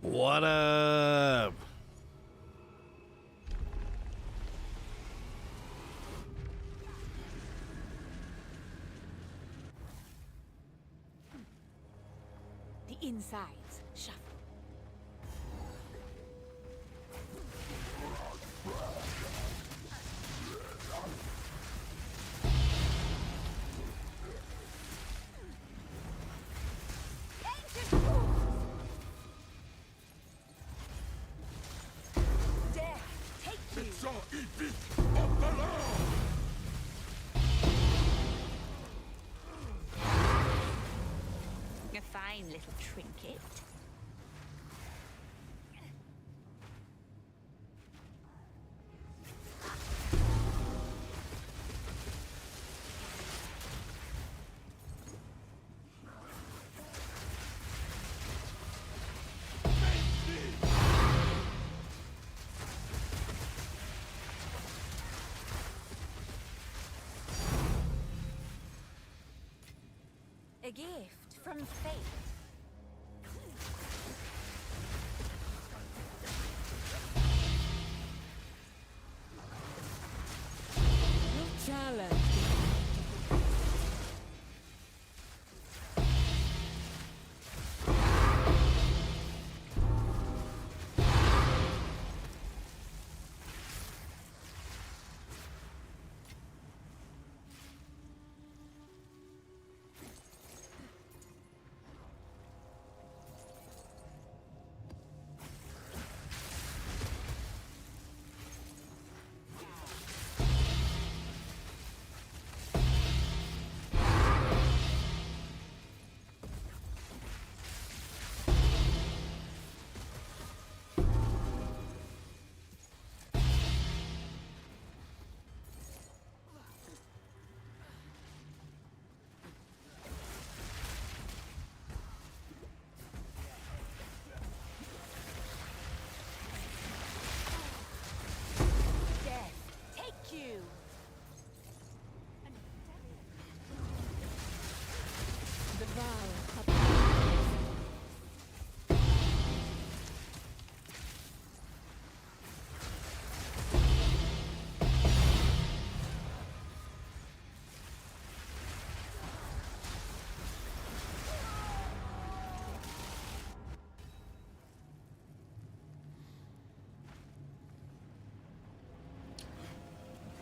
What up? The insides shuffle. A fine little trinket. A gift from fate. No challenge.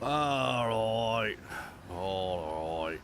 Alright. Alright.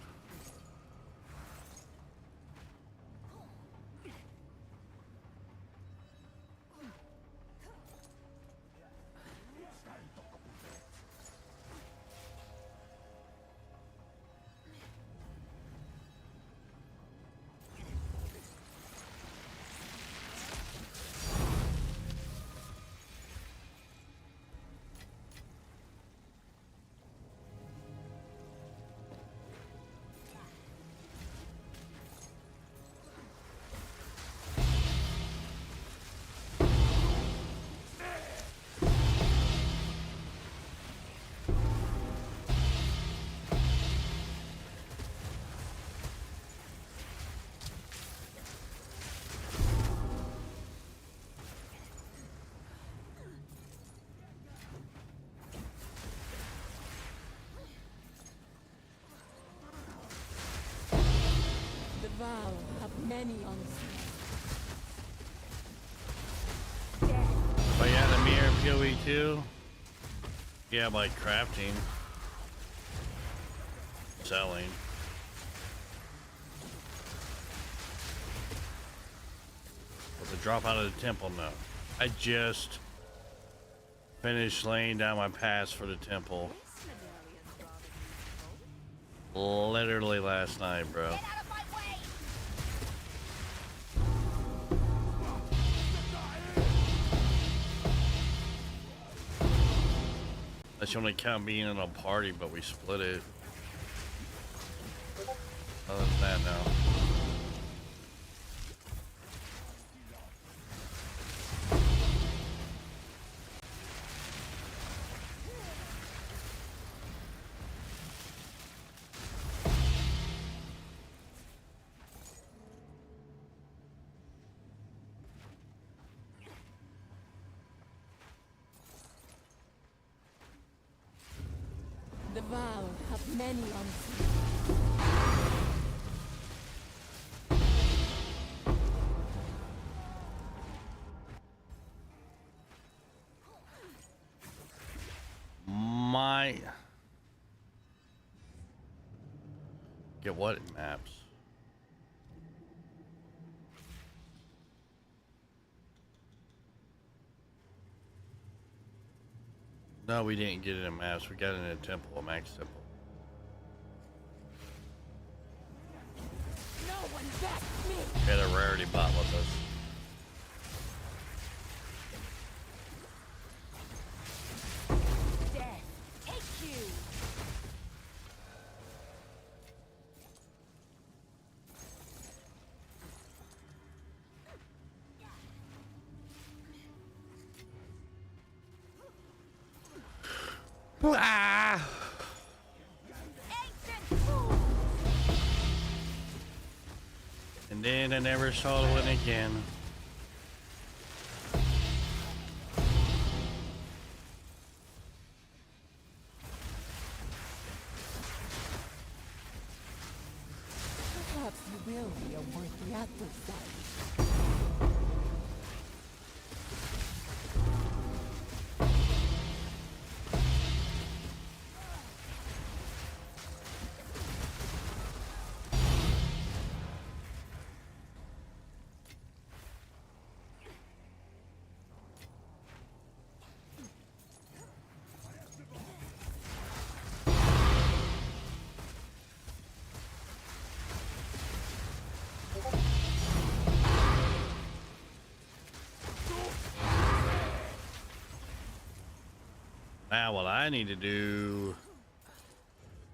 vow have many onslaughts. Oh yeah, the mirror PoE too. Yeah, by crafting, selling. But the drop out of the temple, no. I just finished laying down my pass for the temple. Literally last night, bro. Get out of my way! That's the only count being in a party, but we split it. Other than that, no. The vow have many onslaughts. My get what maps? No, we didn't get it in maps. We got it in a temple, a max temple. No one backs me! We had a rarity bot with us. Death, take you! Ah! Ancient fool! And then I never saw the one again. Perhaps you will be a worthy adversary. Now what I need to do,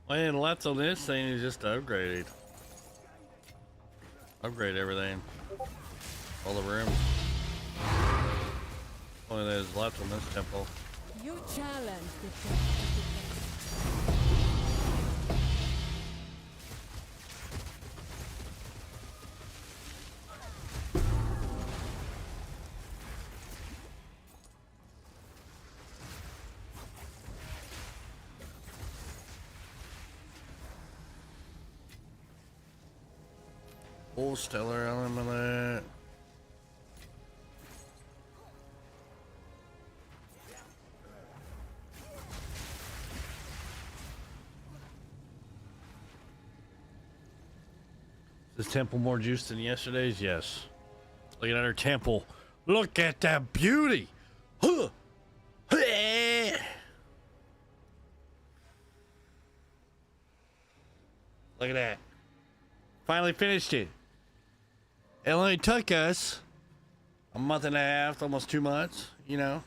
well, left on this thing is just to upgrade it. Upgrade everything. All the rooms. Only there's left on this temple. You challenge the justice. Full stellar element. Is this temple more juice than yesterday's? Yes. Look at our temple. Look at that beauty. Huh. Look at that. Finally finished it. It only took us a month and a half, almost 2 months, you know.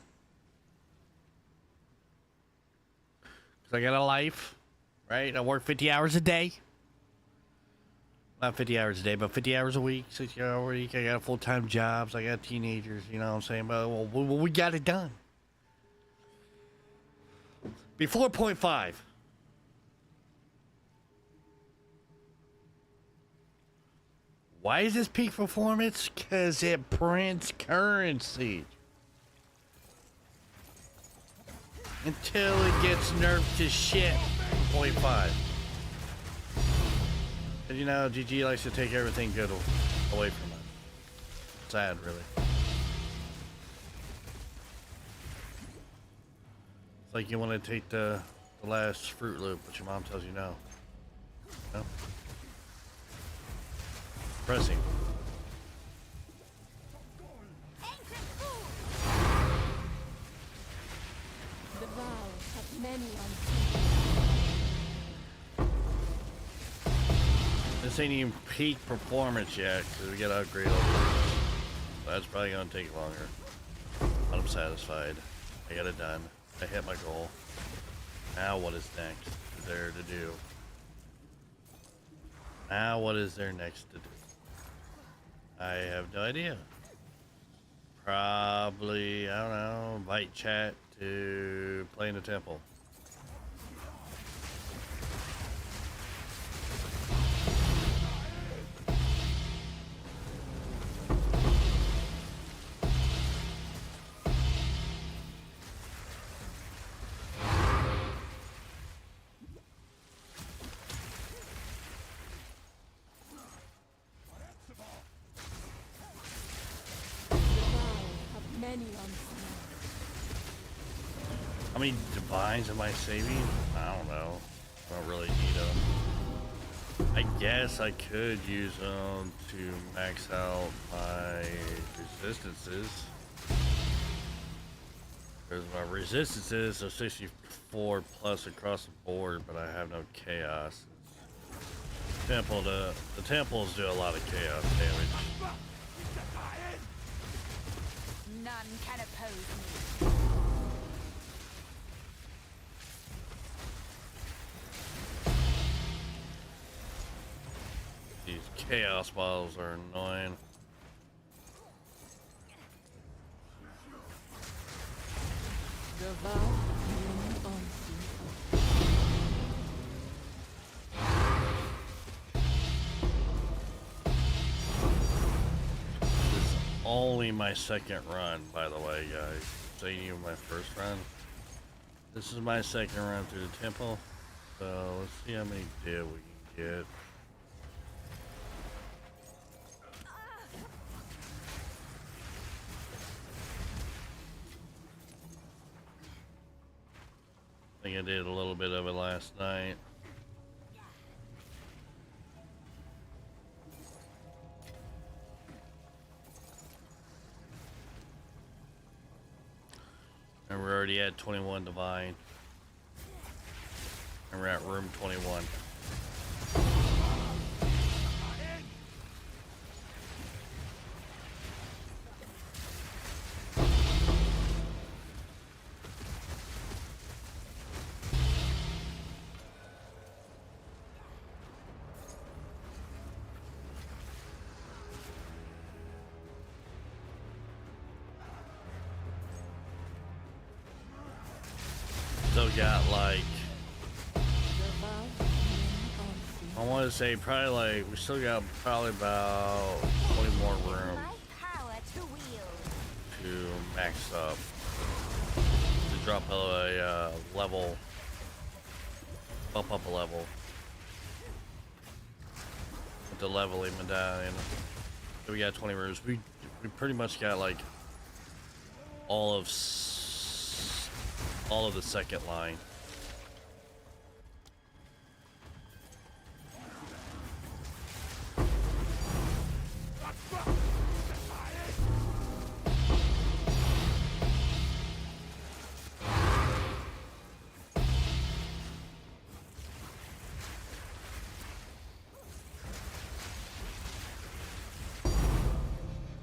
'Cause I got a life, right? I work 50 hours a day. Not 50 hours a day, but 50 hours a week, 60 hours a week. I got full-time jobs. I got teenagers, you know what I'm saying? But well, we got it done. Before 0.5. Why is this peak performance? Because it prints currency. Until it gets nerfed to shit. 0.5. And you know, GG likes to take everything good away from us. Sad, really. It's like you want to take the last Fruit Loop, but your mom tells you no. No? Pressing. The vow have many This ain't even peak performance yet, because we gotta upgrade all this. That's probably gonna take longer. But I'm satisfied. I got it done. I hit my goal. Now what is next there to do? Now what is there next to do? I have no idea. Probably, I don't know, invite chat to play in the temple. How many divines am I saving? I don't know. I don't really need them. I guess I could use them to max out my resistances. Because my resistances are 64 plus across the board, but I have no chaos. The temples do a lot of chaos damage. None can oppose me. These chaos bottles are annoying. The vow many unseen. This is only my second run, by the way, guys. This ain't even my first run. This is my second run through the temple. So let's see how many div we can get. I think I did a little bit of it last night. And we're already at 21 divine. And we're at room 21. Still got like, I want to say probably like, we still got probably about 20 more room to max up, to drop a level, bump up a level with the leveling medallion. So we got 20 rooms. We pretty much got like all of the second line.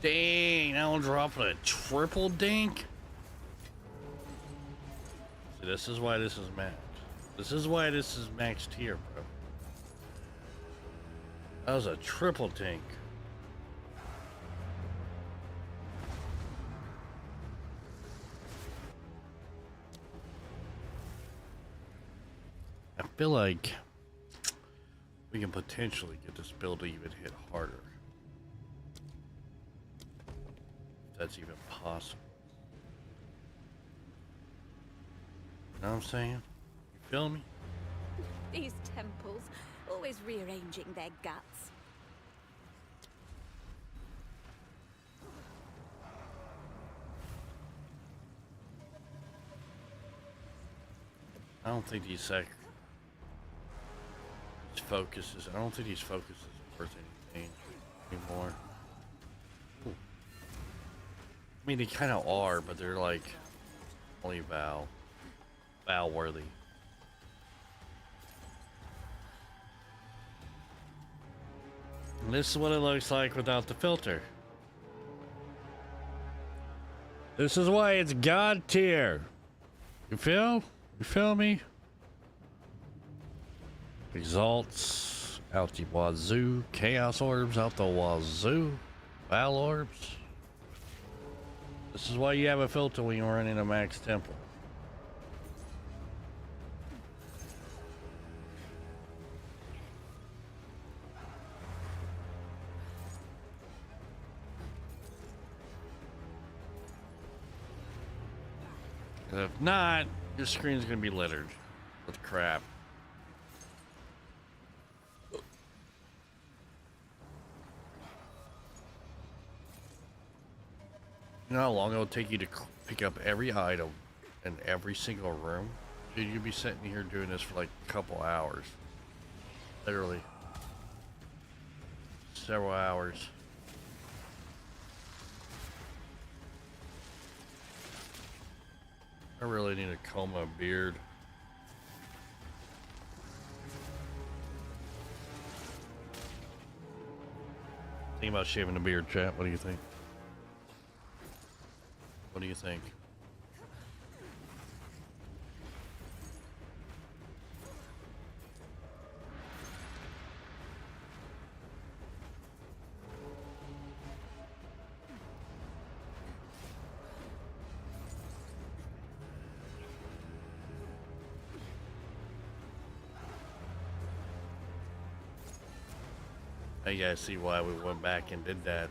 Dang, now I'm dropping a triple dink. See, this is why this is maxed. This is why this is maxed here, bro. That was a triple dink. I feel like we can potentially get this build to even hit harder. If that's even possible. You know what I'm saying? You feel me? These temples Always rearranging their guts. I don't think these focuses. I don't think these focuses are worth anything anymore. Ooh. I mean, they kind of are, but they're like only Val worthy. And this is what it looks like without the filter. This is why it's God tier. You feel? You feel me? Exalts out the wazoo. Chaos orbs out the wazoo. Val orbs. This is why you have a filter when you're running a max temple. If not, your screen's gonna be littered with crap. You know how long it'll take you to pick up every item in every single room? Dude, you'd be sitting here doing this for like a couple hours. Literally. Several hours. I really need to comb my beard. Think about shaving the beard, chat. What do you think? What do you think? You guys see why we went back and did that.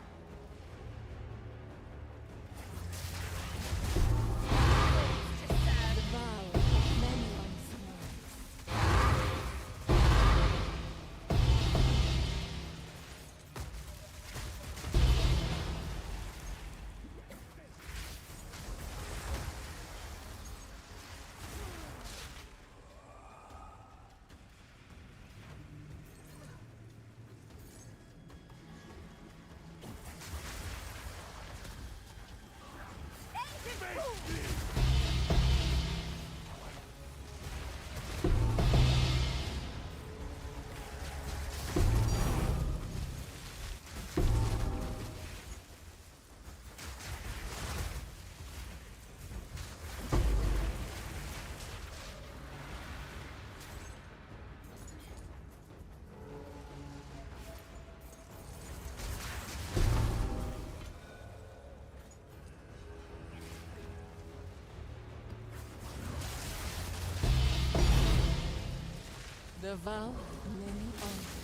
The vow, many often.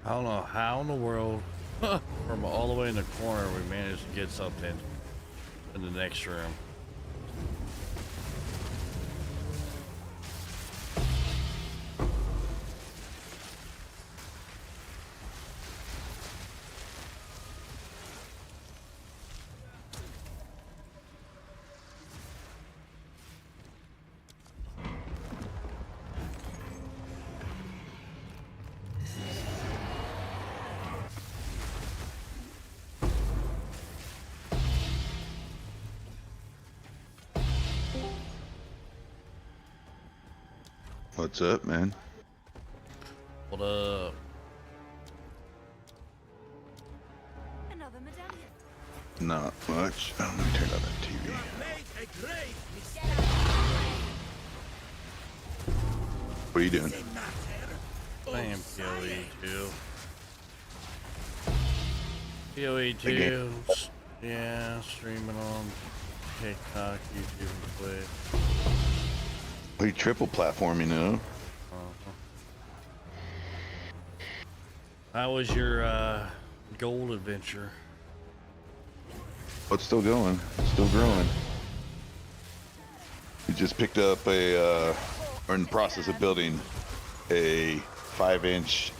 I don't know how in the world, from all the way in the corner, we managed to get something in the next room. What's up, man? What up? Another medallion. Not much. Oh, let me turn on that TV. What are you doing? Playing PoE 2. PoE 2. Again. Yeah, streaming on TikTok, YouTube, and Twitch. Are you triple platform, you know? How was your gold adventure? Oh, it's still going. It's still growing. We just picked up a, or in the process of building a 5-inch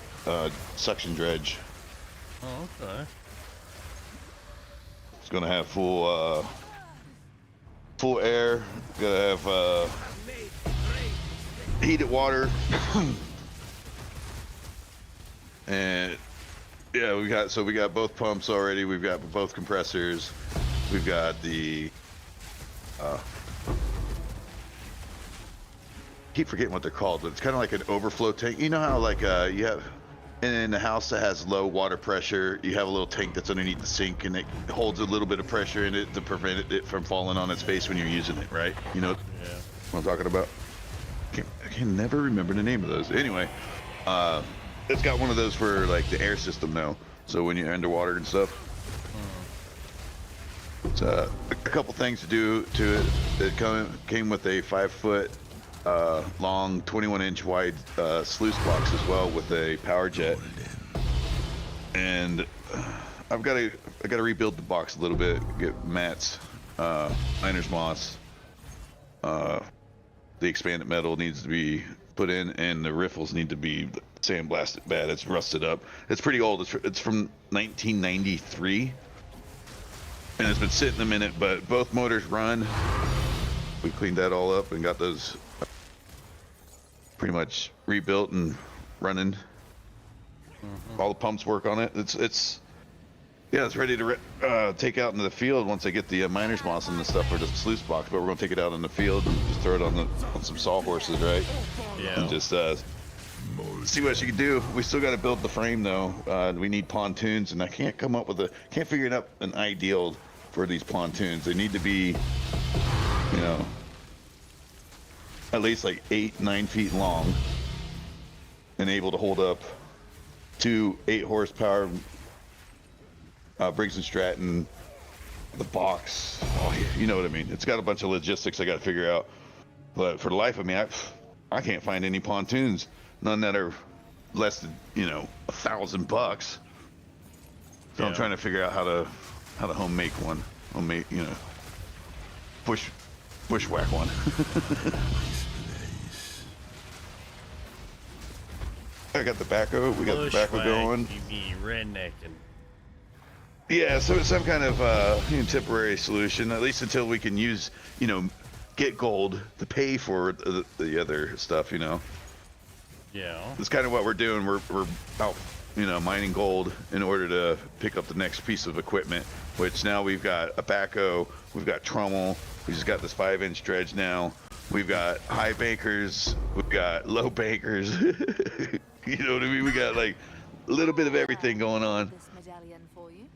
suction dredge. Oh, okay. It's gonna have full air. Gonna have heated water. And yeah, we got both pumps already. We've got both compressors. We've got the keep forgetting what they're called, but it's kind of like an overflow tank. You know how like you have in a house that has low water pressure, you have a little tank that's underneath the sink, and it holds a little bit of pressure in it to prevent it from falling on its face when you're using it, right? You know what I'm talking about? I can never remember the name of those. Anyway, it's got one of those for like the air system now. So when you're underwater and stuff. It's a couple things to do to it. It came with a 5-foot long, 21-inch wide sluice box as well with a power jet. And I gotta rebuild the box a little bit. Get mats, miner's moss. The expanded metal needs to be put in, and the riffles need to be sandblasted bad. It's rusted up. It's pretty old. It's from 1993, and it's been sitting a minute. But both motors run. We cleaned that all up and got those pretty much rebuilt and running. All the pumps work on it. It's ready to take out into the field once I get the miner's moss and the stuff for the sluice box. But we're gonna take it out in the field and just throw it on some sawhorses, right? Yeah. And just see what she can do. We still got to build the frame though. We need pontoons, and I can't figure out an ideal for these pontoons. They need to be, you know, at least like 8-9 feet long and able to hold up 2 8-horsepower Briggs and Stratton. The box, you know what I mean. It's got a bunch of logistics I got to figure out. But for the life of me, I can't find any pontoons. None that are less than, $1,000. So yeah. I'm trying to figure out how to home make one. Bushwhack one. I got the backhoe. We got the backhoe going. You be rednecking. Yeah, so it's some kind of temporary solution, at least until we can use, get gold to pay for the other stuff, Yeah. That's kind of what we're doing. We're out, mining gold in order to pick up the next piece of equipment, which now we've got a backhoe, we've got trommel, we just got this 5-inch dredge now. We've got high bankers, we've got low bankers. You know what I mean? We got like a little bit of everything going on. This medallion for you.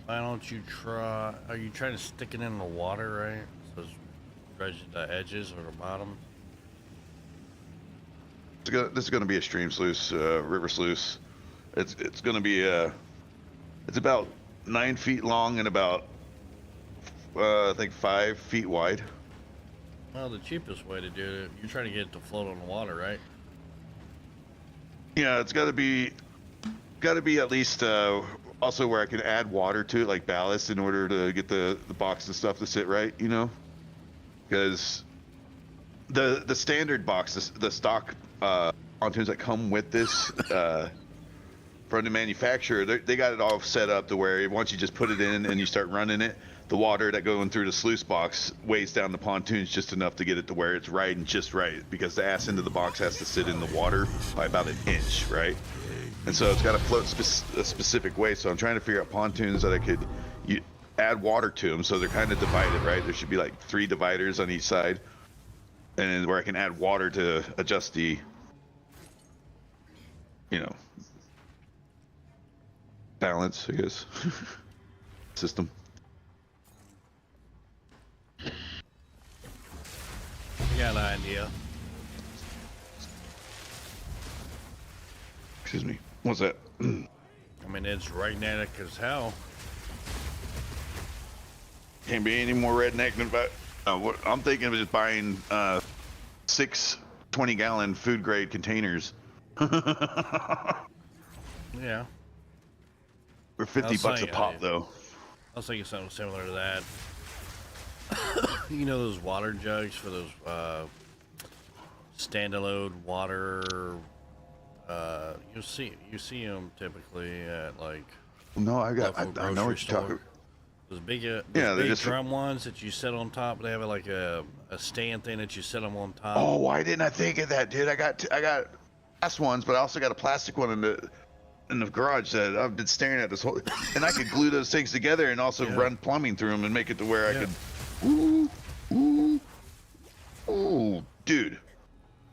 Why don't you try? Are you trying to stick it in the water, right? So it's dredging the edges or the bottom. This is going to be a stream sluice, river sluice. It's going to be it's about 9 feet long and about I think 5 feet wide. Well, the cheapest way to do it, you're trying to get it to float on the water, right? Yeah, it's got to be at least also where I can add water to it, like ballast, in order to get the box and stuff to sit right, because the standard box, the stock pontoons that come with this from the manufacturer, they got it all set up to where once you just put it in and you start running it, the water that going through the sluice box weighs down the pontoons just enough to get it to where it's riding just right, because the ass end of the box has to sit in the water by about 1 inch, right? And so it's got to float a specific way. So I'm trying to figure out pontoons that I could add water to them, so they're kind of divided, right? There should be like 3 dividers on each side, and then where I can add water to adjust the, you know, balance, I guess, system. I got an idea. Excuse me. What's that? I mean, it's redneck as hell. Can't be any more redneck than about. What I'm thinking of is just buying 6 20-gallon food grade containers. Yeah. For 50 bucks a pop, though. I was thinking something similar to that. You know those water jugs for those standalone water. You see them typically at like. No, I know grocery what you're store. talking. Those big, those Yeah, they're big just drum ones that you sit on top. They have like a stand thing that you sit them on top. Oh, why didn't I think of that, dude? I got glass ones, but I also got a plastic one in the garage that I've been staring at this whole. And I could glue those things together and also run plumbing through them and make it to where I could. Ooh, dude,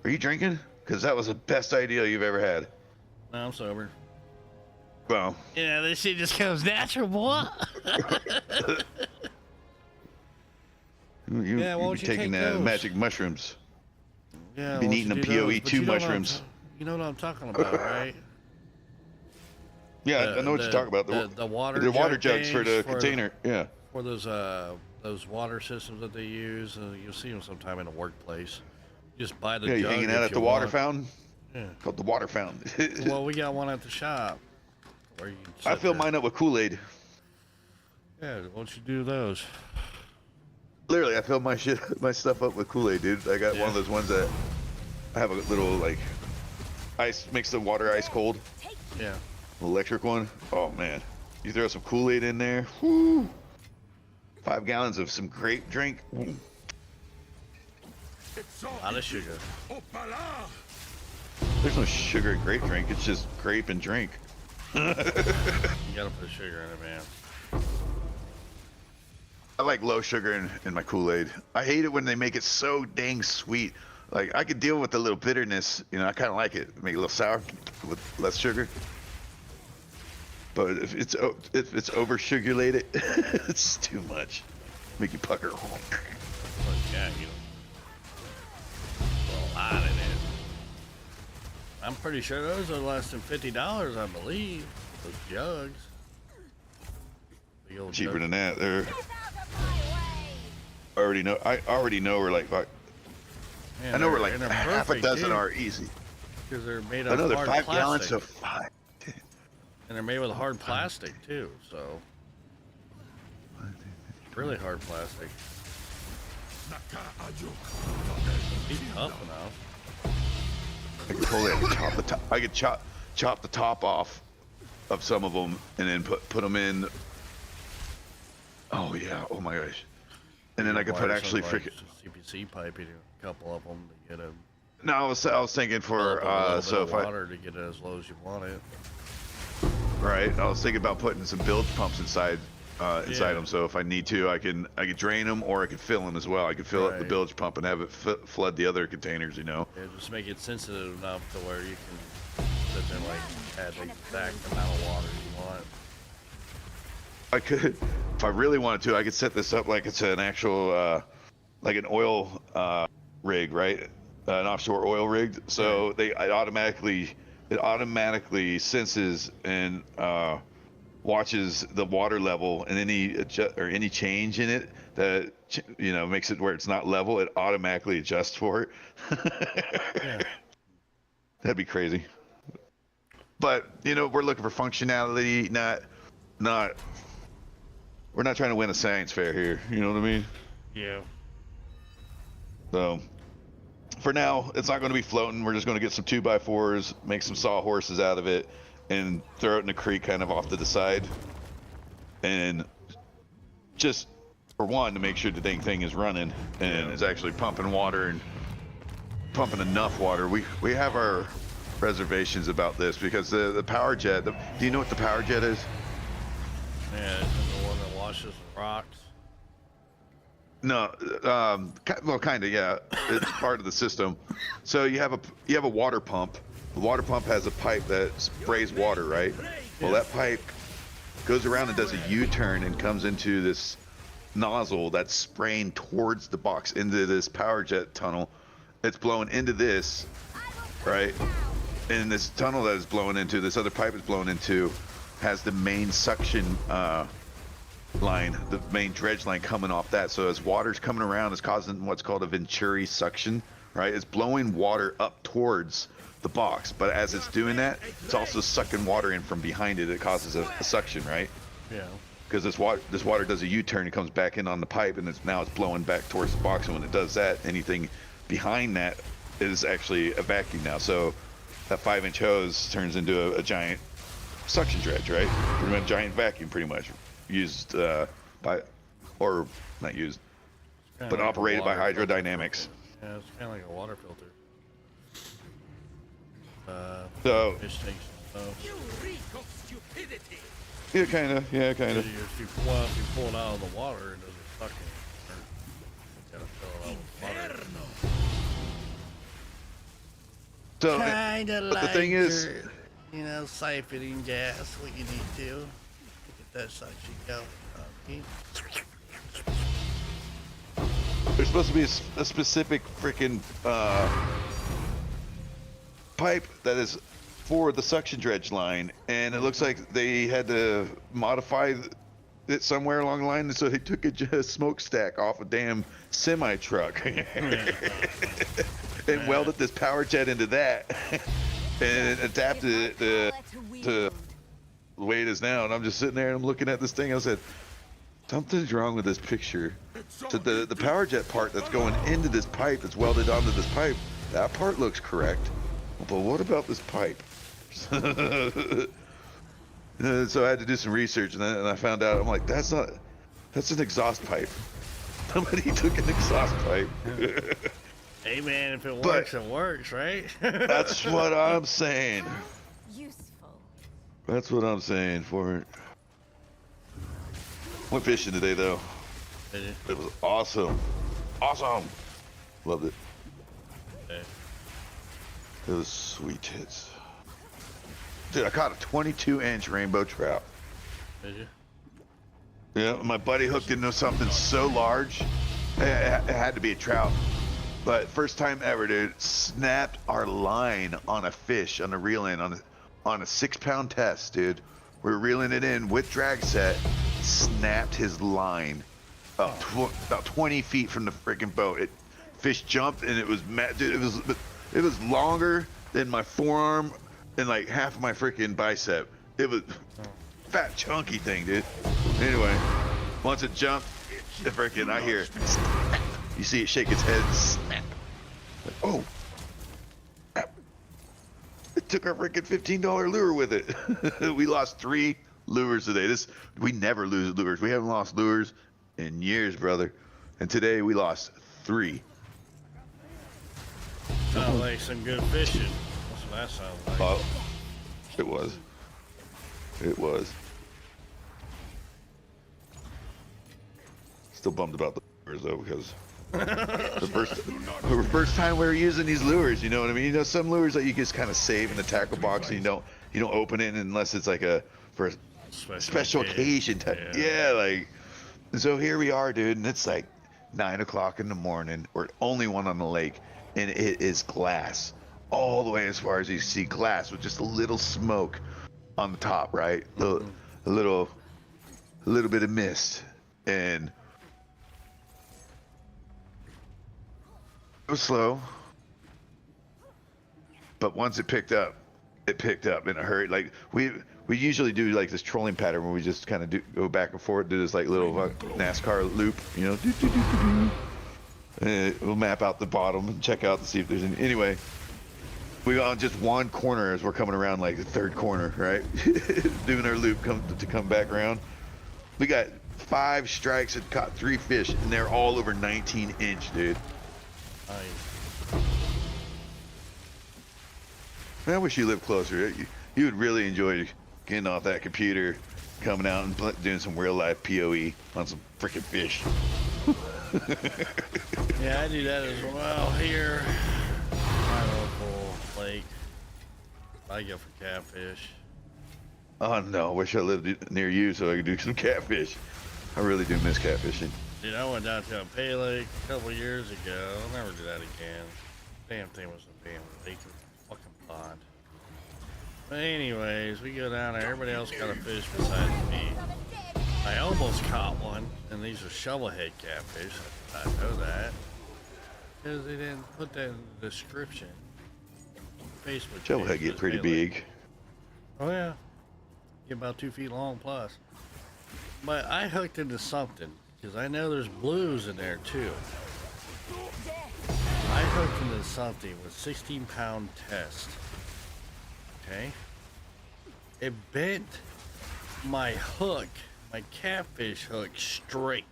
are you drinking? Because that was the best idea you've ever had. No, I'm sober. Well. Yeah, this shit just comes natural, boy. You be taking magic mushrooms. Yeah, been eating them POE2 mushrooms. You know what I'm talking about, right? Yeah, I know what you're talking about. The water jugs for the container. Yeah. For those water systems that they use, you'll see them sometime in the workplace. You just buy the jug. Yeah, you hanging out at the water fountain. Yeah. Called the water fountain. Well, we got one at the shop. Where you can I fill mine up with Kool-Aid. Yeah, why don't you do those? Literally, I fill my stuff up with Kool-Aid, dude. I got one of those ones that I have a little like ice, makes the water ice cold. Yeah. Electric one. Oh man, you throw some Kool-Aid in there. Whoo! 5 gallons of some grape drink. A lot of sugar. There's no sugar in grape drink. It's just grape and drink. You gotta put sugar in it, man. I like low sugar in my Kool-Aid. I hate it when they make it so dang sweet. Like, I could deal with the little bitterness. You know, I kind of like it. Make it a little sour with less sugar. But if it's over sugarated, it's too much. Make you pucker. But yeah, you know, a lot in it. I'm pretty sure those are less than $50, I believe. Those jugs. Big old Cheaper jugs. than that. They're. I already know we're like. Man, I know we're like and they're half a perfect, dozen dude, are easy. because they're made of Another hard 5 plastic. gallons of 5. And they're made with hard plastic too, so really hard plastic. Be tough enough. I could totally chop the top. I could chop the top off of some of them and then put them in. Oh yeah! Oh my gosh! And then I could put Wire actually some, freaking. CPC pipe in a couple of them to get a No, I was thinking for so if water to get it as low as you want it. Right. I was thinking about putting some bilge pumps inside Yeah. them. So if I need to, I could drain them or I could fill them as well. I could fill up the Right. bilge pump and have it flood the other containers. You know. Yeah, just make it sensitive enough to where you can sit there and like add the exact amount of water you want. I could, if I really wanted to, I could set this up like it's an actual, like an oil rig, right? An offshore oil rig. So it automatically senses and watches the water level and any change in it that makes it where it's not level. It automatically adjusts for it. Yeah. That'd be crazy. But we're looking for functionality, not. We're not trying to win a science fair here. You know what I mean? Yeah. So, for now, it's not going to be floating. We're just going to get some 2x4s, make some sawhorses out of it, and throw it in the creek kind of off to the side. And just, for one, to make sure the dang thing is running and is actually pumping water and pumping enough water. We have our reservations about this because the power jet, do you know what the power jet is? Yeah, it's the one that washes rocks. No, well, kind of, yeah. It's part of the system. So you have a water pump. The water pump has a pipe that sprays water, right? Well, that pipe goes around and does a U-turn and comes into this nozzle that's spraying towards the box into this power jet tunnel. It's blowing into this, right? And this tunnel that is blowing into, this other pipe is blowing into, has the main suction line, the main dredge line coming off that. So as water's coming around, it's causing what's called a Venturi suction, right? It's blowing water up towards the box, but as it's doing that, it's also sucking water in from behind it. It causes a suction, right? Yeah. Because this water does a U-turn, it comes back in on the pipe, and now it's blowing back towards the box. And when it does that, anything behind that is actually a vacuum now. So that 5-inch hose turns into a giant suction dredge, right? Pretty much a giant vacuum, pretty much used by, or not used, but like operated by hydrodynamics. Yeah, it's kind of like a water filter. So Fish tanks and stuff. You reek of stupidity. yeah, kind of. If you pull it out of the water, it doesn't suck it. You gotta fill it out with water. So, Kinda but like the thing is, siphoning gas when you need to get that suction going. Okay. there's supposed to be a specific freaking pipe that is for the suction dredge line, and it looks like they had to modify it somewhere along the line, and so they took a smokestack off a damn semi truck and welded this power jet into that and adapted it to the way it is now. And I'm just sitting there and I'm looking at this thing. I said, something's wrong with this picture. So the power jet part that's going into this pipe, that's welded onto this pipe, that part looks correct. But what about this pipe? So I had to do some research, and I found out, I'm like, that's an exhaust pipe. Somebody took an exhaust pipe. Hey man, if it works, it works, right? That's what I'm saying. Useful. That's what I'm saying for it. Went fishing today, though. It was awesome. Awesome. Loved it. Okay. It was sweet tits. Dude, I caught a 22-inch rainbow trout. Did you? Yeah, my buddy hooked into something so large. It had to be a trout. But first time ever, dude, snapped our line on a fish, on a reel in, on a 6-pound test, dude. We were reeling it in with drag set, snapped his line about 20 feet from the freaking boat. Fish jumped, and it was dude, it was longer than my forearm and like half of my freaking bicep. It was fat, chunky thing, dude. Anyway, once it jumped, the freaking, I hear, snap. You see it shake its head, snap. Like, oh, snap. It took our freaking $15 lure with it. We lost 3 lures today. We never lose lures. We haven't lost lures in years, brother. And today we lost 3. Sounds like some good fishing. That's what that sounds like. Oh, it was. It was. Still bummed about the lures though, because the first time we were using these lures, you know what I mean? You know, some lures that you just kind of save in the tackle box, and you don't open it unless it's like for a special occasion type. Yeah, like. So here we are, dude, and it's like 9 o'clock in the morning. We're the only one on the lake, and it is glass all the way as far as you see, glass with just a little smoke on the top, right? A little bit of mist, and it was slow, but once it picked up in a hurry. Like we usually do like this trolling pattern where we just kind of go back and forth, do this like little NASCAR loop, you know. And we'll map out the bottom and check out to see if there's any. Anyway, we on just one corner as we're coming around, like the third corner, right? Doing our loop to come back around. We got 5 strikes and caught 3 fish, and they're all over 19-inch, dude. Nice. Man, I wish you lived closer. You would really enjoy getting off that computer coming out and doing some real life PoE on some freaking fish. Yeah, I do that as well here. My local lake. I go for catfish. Oh no, wish I lived near you so I could do some catfish. I really do miss catfishing. Dude, I went down to a pay lake a couple years ago. I'll never do that again. Damn thing was a damn lake or fucking pond. But anyways, we go down there. Everybody else got a fish besides me. I almost caught one, and these are shovelhead catfish. I know that because they didn't put that in the description. Facebook. Shovelhead page get says pretty pay lake. big. Oh yeah, get about 2 feet long plus. But I hooked into something because I know there's blues in there too. I hooked into something with 16-pound test. Okay, it bent my hook, my catfish hook, straight.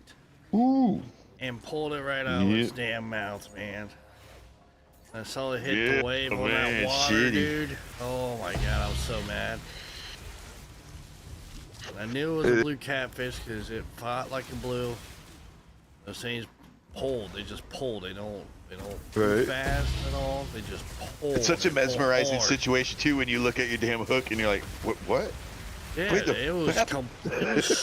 Ooh. And pulled it right out of its damn mouth, man. I saw it hit the wave on that water, dude. Oh my god, I was so mad. I knew it was a blue catfish because it fought like a blue. Those things pulled. They just pull. They don't move fast at all. They just pull. It's such a mesmerizing hard. situation too when you look at your damn hook and you're like, what? Yeah, Wait, it was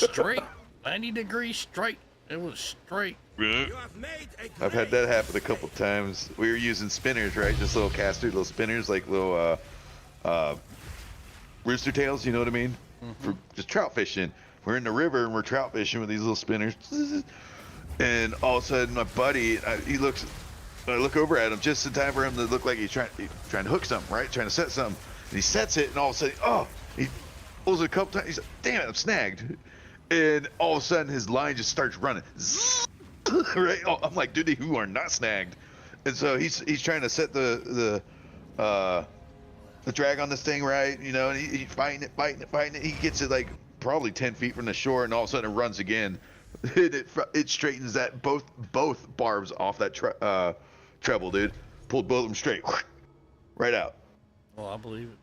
straight. 90 degrees straight. It was straight. You have made a I've had that happen a couple times. We were using spinners, right? Just little casters, little spinners, like little rooster tails. You know what I mean? For just trout fishing. We're in the river and we're trout fishing with these little spinners. And all of a sudden, my buddy, I look over at him just in time for him to look like he's trying to hook something, right? Trying to set something. And he sets it, and all of a sudden, he pulls it a couple times. He's like, damn it, I'm snagged. And all of a sudden, his line just starts running. Right? Oh, I'm like, dude, you are not snagged. And so he's trying to set the drag on this thing, right? You know, and he's fighting it. He gets it like probably 10 feet from the shore, and all of a sudden it runs again. It straightens that both barbs off that treble, dude. Pulled both of them straight, right out. Oh, I believe it.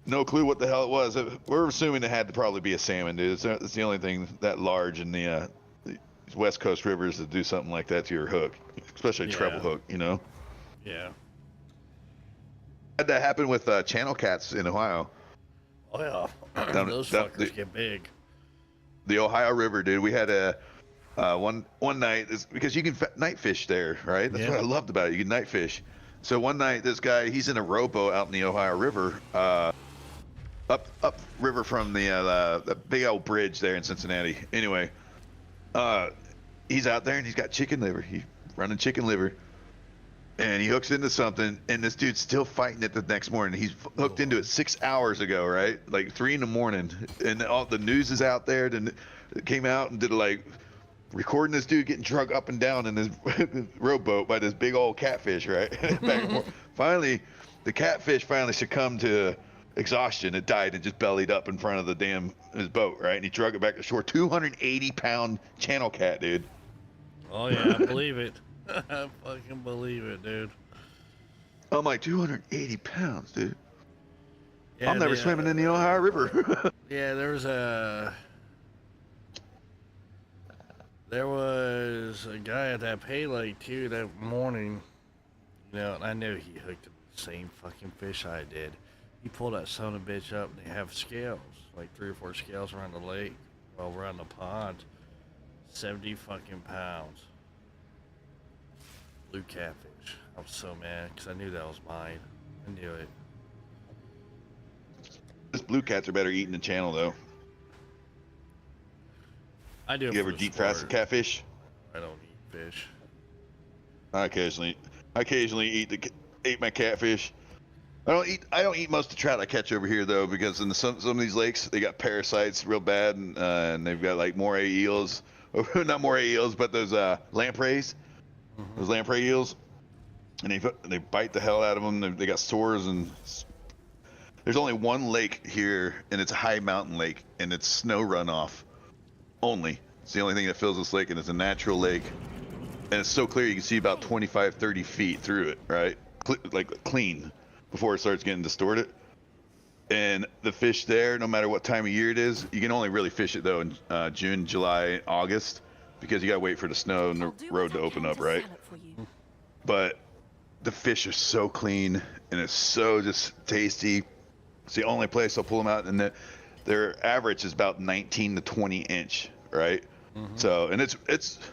No clue what the hell it was. We're assuming it had to probably be a salmon, dude. It's the only thing that large in the West Coast rivers to do something like that to your hook, especially a treble hook, you know? Yeah. Had that happen with channel cats in Ohio. Oh yeah. Those fuckers get big. The Ohio River, dude. We had a one night because you can night fish there, right? That's what I loved about it. You can night fish. So one night, this guy, he's in a rowboat out in the Ohio River, up river from the big old bridge there in Cincinnati. Anyway, he's out there and he's got chicken liver. He's running chicken liver, and he hooks into something, and this dude's still fighting it the next morning. He's hooked into it 6 hours ago, right? Like 3 a.m, and all the news is out there. And it came out and did like recording this dude getting drug up and down in his rowboat by this big old catfish, right? Back and forth. Finally, the catfish succumbed to exhaustion. It died and just bellied up in front of his boat, right? And he drug it back to shore. 280-pound channel cat, dude. Oh yeah, I believe it. I fucking believe it, dude. I'm like, 280 pounds, dude. Yeah, I'm never swimming in the Ohio River. Yeah, there was a guy at that pay lake too that morning. You know, and I knew he hooked the same fucking fish I did. He pulled that son of a bitch up, and they have scales, like 3 or 4 scales around the lake, well, around the pond. 70 fucking pounds. Blue catfish. I was so mad because I knew that was mine. I knew it. This blue cats are better eating the channel, though. I do. You ever deep fast catfish? I don't eat fish. I occasionally eat my catfish. I don't eat most of the trout I catch over here though, because in some of these lakes they got parasites real bad, and they've got like moray eels, not moray eels, but those lampreys, those lamprey eels, and they bite the hell out of them. They got sores, and there's only one lake here, and it's a high mountain lake, and it's snow runoff only. It's the only thing that fills this lake, and it's a natural lake, and it's so clear you can see about 25-30 feet through it, right? Like clean before it starts getting distorted. And the fish there, no matter what time of year it is, you can only really fish it though in June, July, August, because you gotta wait for the snow and the I'll do road what to I open can up, to right? sell it for you. But the fish are so clean and it's so just tasty. It's the only place I'll pull them out, and their average is about 19 to 20 inch, right? So, and it's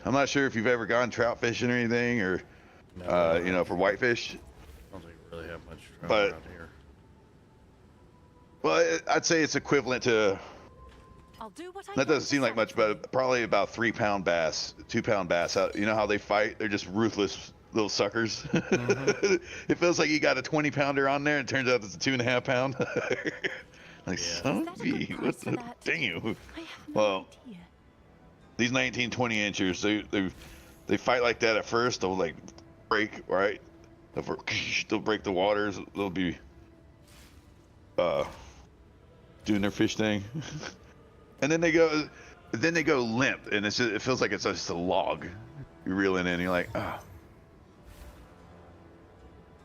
I'm not sure if you've ever gone trout fishing or anything, or you know, for whitefish. I don't think we really have much trout But- around here. Well, I'd say it's equivalent to, I'll do what I that can doesn't to seem like sell it much, for you. but probably about 3-pound bass, 2-pound bass. You know how they fight? They're just ruthless little suckers. It feels like you got a 20-pounder on there, and it turns out it's a 2.5-pound. Like, Yeah. son Is of that a good a, price what for the that? dang you. I have no Well, idea. these 19, 20 inchers, they fight like that at first. They'll like break, right? They'll break the waters. They'll be doing their fish thing, and then they go limp, and it feels like it's just a log. You reel it in, and you're like, ah.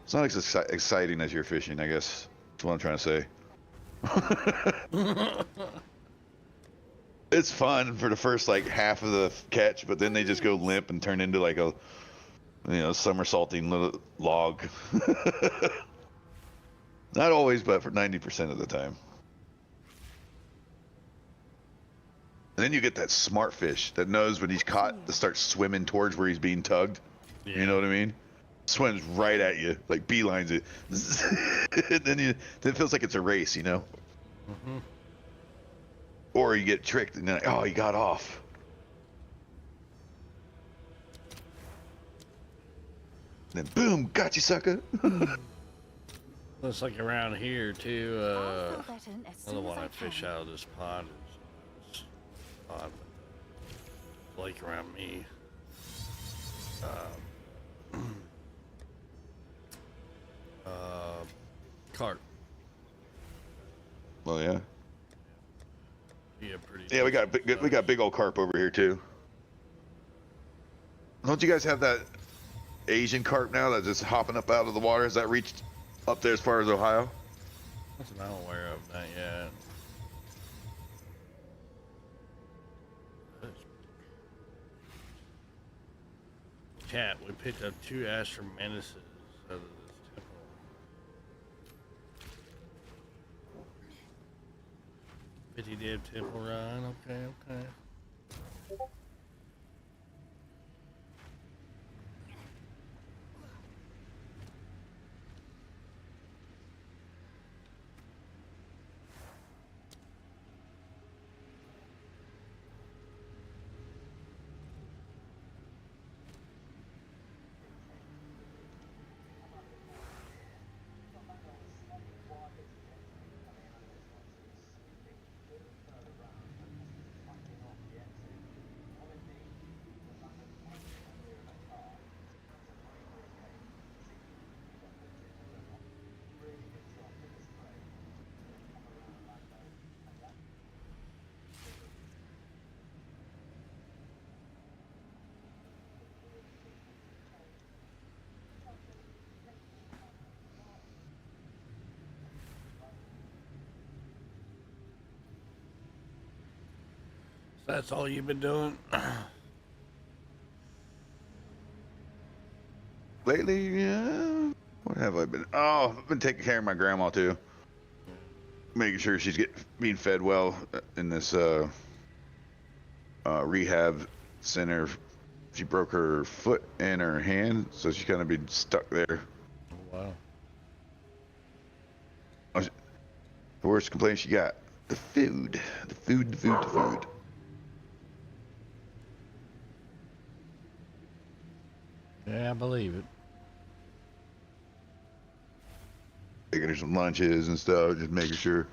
It's not as exciting as you're fishing, I guess. That's what I'm trying to say. It's fun for the first like half of the catch, but then they just go limp and turn into like a, you know, somersaulting little log. Not always, but for 90% of the time. And then you get that smart fish that knows when he's caught to start swimming towards where he's being tugged. Yeah. You know what I mean? Swims right at you, like beelines it. And then it feels like it's a race, you know? Or you get tricked and you're like, oh, he got off. Then boom, got you, sucker. Looks like around here too. I'll fill that in as soon Another one as I fish can. out of this pond is pond, lake around me. Carp. Well, yeah. Yeah, pretty. Yeah, we got big old carp over here too. Don't you guys have that Asian carp now that's just hopping up out of the water? Has that reached up there as far as Ohio? Wasn't I aware of that yet? Cat, we picked up 2 Astromenaces out of this temple. $50 temple run, okay. So that's all you've been doing? Lately, yeah. What have I been? Oh, I've been taking care of my grandma too. Making sure she's being fed well in this rehab center. She broke her foot and her hand, so she's kind of been stuck there. Wow. The worst complaint she got: the food. Yeah, I believe it. Making her some lunches and stuff, just making sure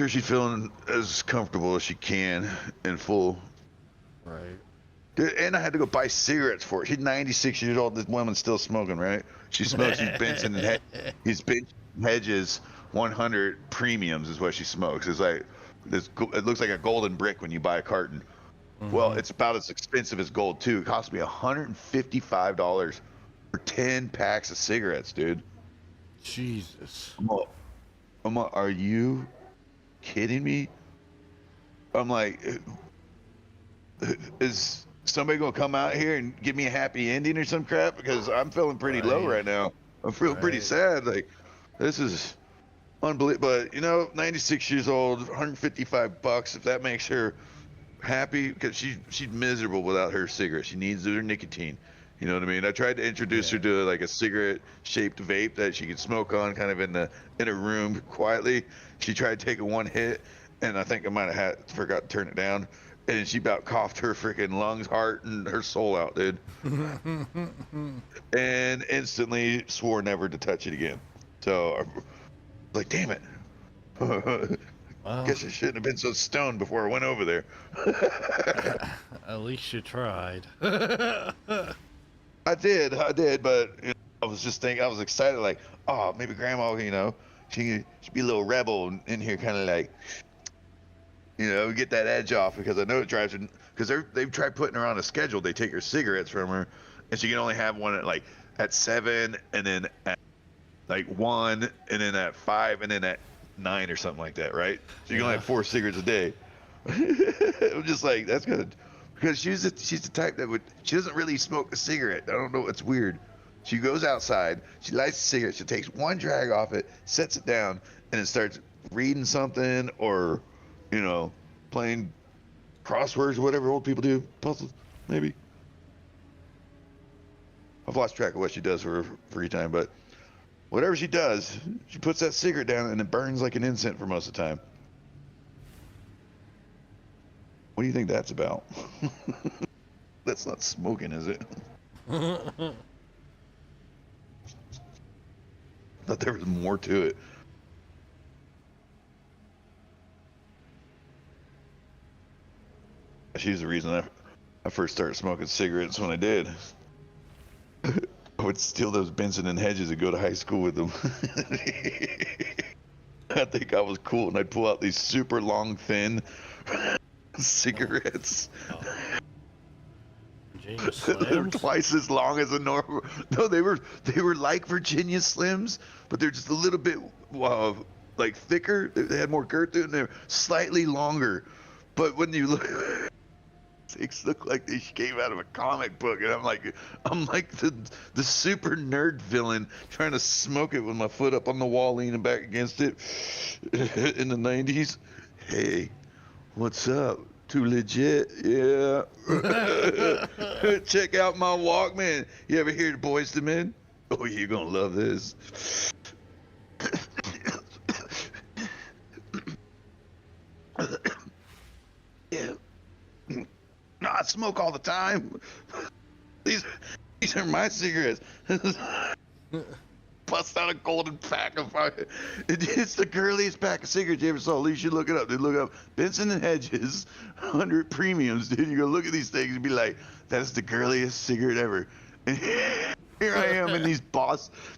she's feeling as comfortable as she can and full. Right. Dude, and I had to go buy cigarettes for her. She's 96 years old. This woman's still smoking, right? She smokes these Benson and Hedges 100 premiums is what she smokes. It's like this. It looks like a golden brick when you buy a carton. Well, it's about as expensive as gold too. It cost me $155 for 10 packs of cigarettes, dude. Jesus. I'm like, are you kidding me? I'm like, is somebody gonna come out here and give me a happy ending or some crap? Because I'm feeling pretty low right now. I'm feeling pretty sad. Like, this is unbelievable. But you know, 96 years old, $155. If that makes her happy, because she's miserable without her cigarette. She needs her nicotine. You know what I mean? I tried to introduce her to like a cigarette-shaped vape that she could smoke on, kind of in a room quietly. She tried taking one hit, and I think I might have forgot to turn it down, and she about coughed her freaking lungs, heart, and her soul out, dude. And instantly swore never to touch it again. So, I'm like, damn it. Well, Guess I shouldn't have been so stoned before I went over there. at least you tried. I did, but you know, I was just thinking, I was excited, like, oh, maybe Grandma, you know, she be a little rebel in here, kind of like, you know, get that edge off, because I know it drives her, because they've tried putting her on a schedule. They take her cigarettes from her, and she can only have one at 7, and then at like 1, and then at 5, and then at 9 or something like that, right? So you can only have 4 cigarettes a day. I'm just like, that's good, because she's the type that she doesn't really smoke a cigarette. I don't know, it's weird. She goes outside, she lights a cigarette, she takes one drag off it, sets it down, and then starts reading something, or you know, playing crosswords, whatever old people do, puzzles maybe. I've lost track of what she does for her free time, but whatever she does, she puts that cigarette down and it burns like an incense for most of the time. What do you think that's about? That's not smoking, is it? Thought there was more to it. She's the reason I first started smoking cigarettes when I did. I would steal those Benson and Hedges and go to high school with them. I think I was cool, and I'd pull out these super long, thin cigarettes. They're twice as long as a normal. No, they were like Virginia Slims, but they're just a little bit like thicker. They had more girth to it, and they're slightly longer. But when you look, they look like they came out of a comic book, and I'm like the super nerd villain trying to smoke it with my foot up on the wall, leaning back against it in the 90s. Hey, what's up? Too legit, yeah. Check out my Walkman. You ever hear the Boys to Men? Oh, you're gonna love this. Yeah. No, I smoke all the time. These are my cigarettes. Bust out a golden pack of fucking. It's the girliest pack of cigarettes you ever saw. At least you look it up. Dude, look up Benson and Hedges 100 premiums, dude. You go look at these things and be like, that is the girliest cigarette ever. And here I am in these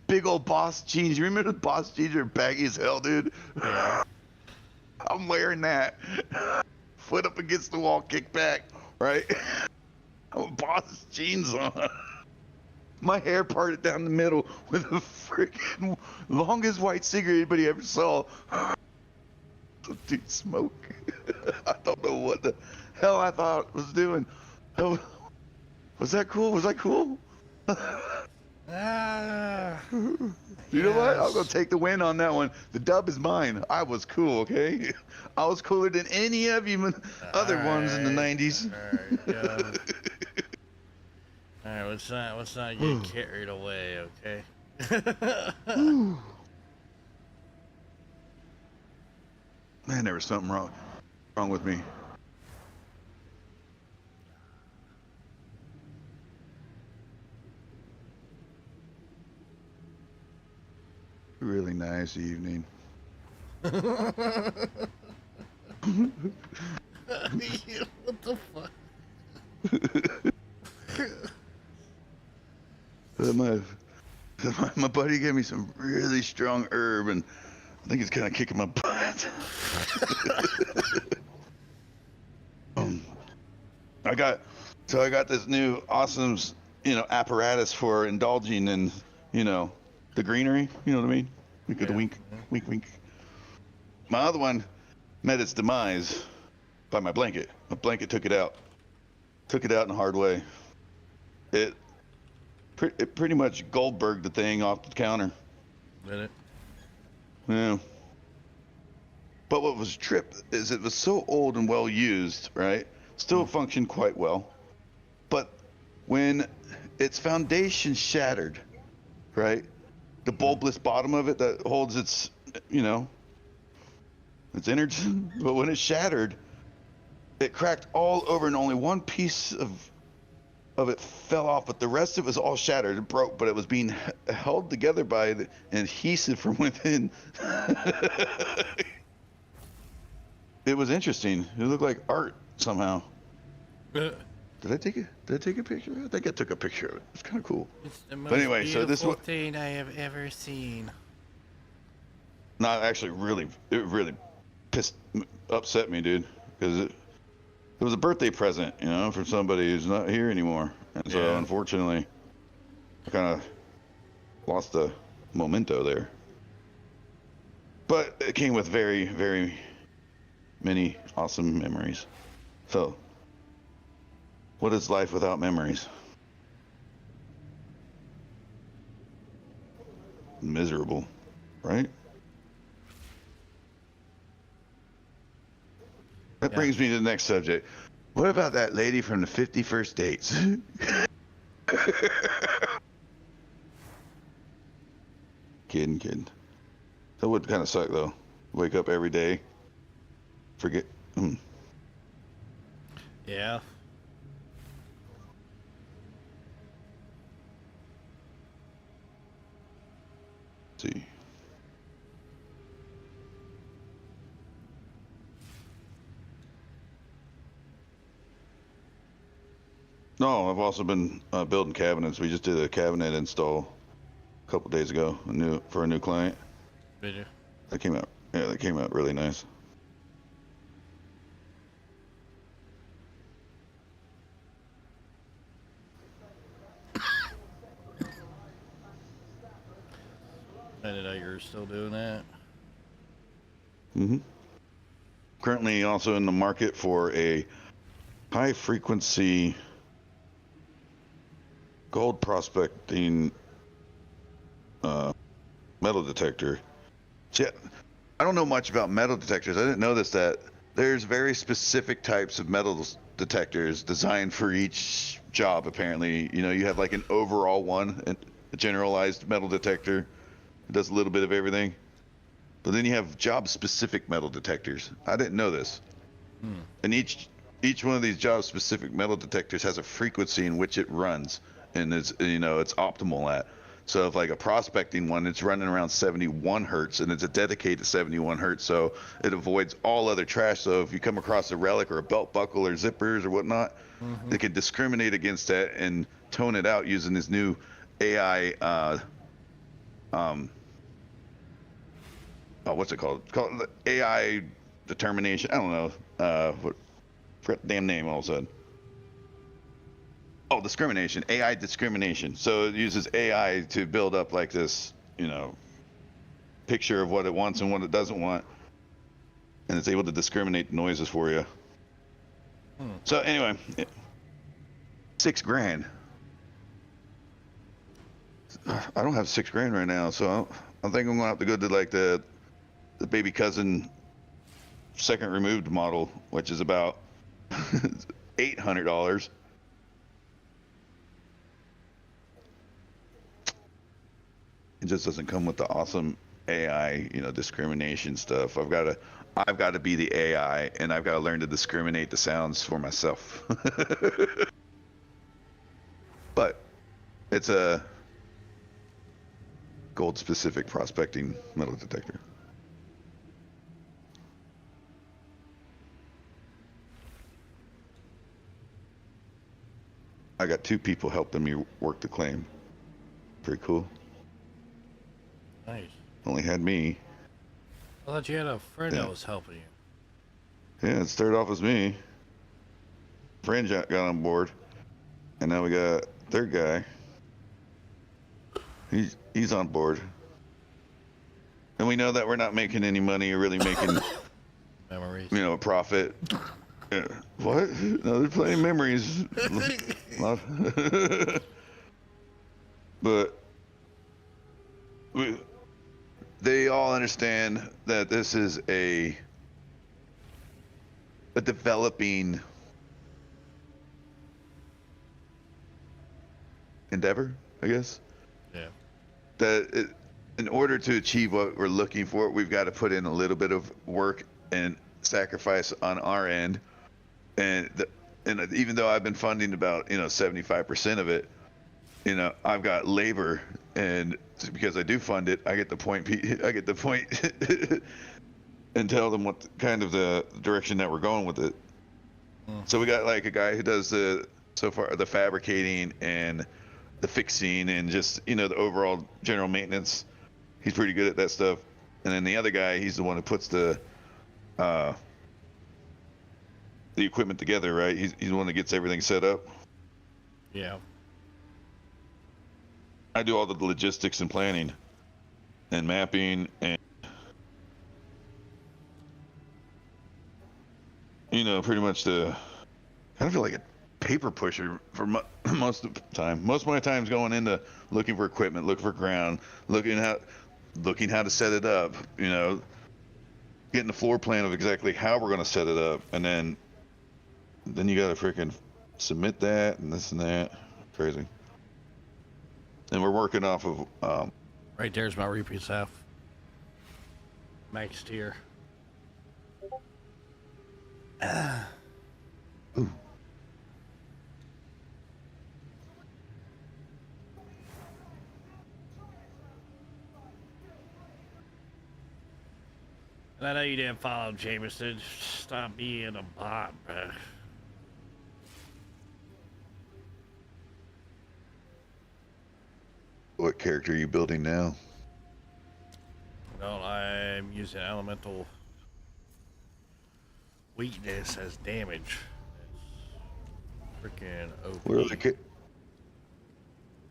big old Boss jeans. You remember the Boss jeans are baggy as hell, dude? I'm wearing that. Foot up against the wall, kick back, right? I'm Boss jeans on. My hair parted down the middle with a freaking longest white cigarette anybody ever saw. Dude, smoke. I don't know what the hell I thought I was doing. Was that cool? Was I cool? You know what? I'm gonna take the win on that one. The dub is mine. I was cool, okay? I was cooler than any of you other ones in the 90s. All right, let's not get carried away, okay? Man, there was something wrong with me. Really nice evening. What the fuck? My buddy gave me some really strong herb, and I think it's kind of kicking my butt. I got this new awesome, apparatus for indulging in, the greenery. You know what I mean? Wink of the wink, wink, wink. my other one met its demise by my blanket. My blanket took it out. Took it out in a hard way. It pretty much Goldberged the thing off the counter. Did it? Yeah. But what was a trip is it was so old and well used, right? Still functioned quite well. But when its foundation shattered, right? The bulbless bottom of it that holds its, you know, its innards. But when it shattered, it cracked all over and only one piece of it fell off, but the rest of it was all shattered. It broke, but it was being held together by the adhesive from within. It was interesting. It looked like art somehow. Did I take a picture? I think I took a picture of it. It's kind of cool. It's the most But anyway, so this beautiful thing I have ever seen. Not actually, it really upset me, dude, because it was a birthday present, you know, for somebody who's not here anymore, and so Yeah. unfortunately, I kind of lost the memento there. But it came with very, very many awesome memories. So, what is life without memories? Miserable, right? That Yeah. brings me to the next subject. What about that lady from the 50 First Dates? Kidding. That would kind of suck, though. Wake up every day, forget. Yeah. See. No, I've also been building cabinets. We just did a cabinet install a couple days ago, for a new client. Did you? That came out really nice. I didn't know you were still doing that. Mm-hmm. Currently also in the market for a high frequency gold prospecting metal detector. See, I don't know much about metal detectors. I didn't know that there's very specific types of metal detectors designed for each job, apparently. You know, you have like an overall one, a generalized metal detector. It does a little bit of everything. But then you have job-specific metal detectors. I didn't know this. And each one of these job-specific metal detectors has a frequency in which it runs, and it's optimal at. So if like a prospecting one, it's running around 71 hertz, and it's a dedicated 71 hertz, so it avoids all other trash. So if you come across a relic or a belt buckle or zippers or whatnot, it can discriminate against that and tone it out using this new AI. What's it called? It's called AI determination. I don't know. Forgot the damn name all of a sudden. Oh, discrimination. AI discrimination. So it uses AI to build up like this, picture of what it wants and what it doesn't want. And it's able to discriminate the noises for you. So anyway, $6,000. I don't have $6,000 right now, so I think I'm gonna have to go to like the baby cousin second removed model, which is about $800. It just doesn't come with the awesome AI, discrimination stuff. I've got to be the AI, and I've got to learn to discriminate the sounds for myself. But it's a gold specific prospecting metal detector. I got 2 people helping me work the claim. Pretty cool. Nice. Only had me. I thought you had a friend Yeah. that was helping you. Yeah, it started off as me. Friend got on board, and now we got third guy. He's on board. And we know that we're not making any money or really making, Memories. a profit. Yeah. What? No, they're playing memories. But they all understand that this is a developing endeavor, I guess. Yeah. In order to achieve what we're looking for, we've got to put in a little bit of work and sacrifice on our end. And even though I've been funding about 75% of it, I've got labor, and because I do fund it, I get the point. And tell them what kind of the direction that we're going with it. So we got like a guy who does the fabricating and the fixing and just the overall general maintenance. He's pretty good at that stuff. And then the other guy, he's the one who puts the equipment together, right? He's the one that gets everything set up. Yeah. I do all the logistics and planning and mapping and pretty much I kind of feel like a paper pusher for most of the time. Most of my time's going into looking for equipment, looking for ground, looking how to set it up, getting the floor plan of exactly how we're going to set it up. And then you got to freaking submit that and this and that. Crazy. And we're working off of, Right there's my repeat stuff. Max tier. Ooh. And I know you didn't follow Jameson. Stop being a bot, bruh. What character are you building now? Well, I'm using elemental weakness as damage. It's freaking OP.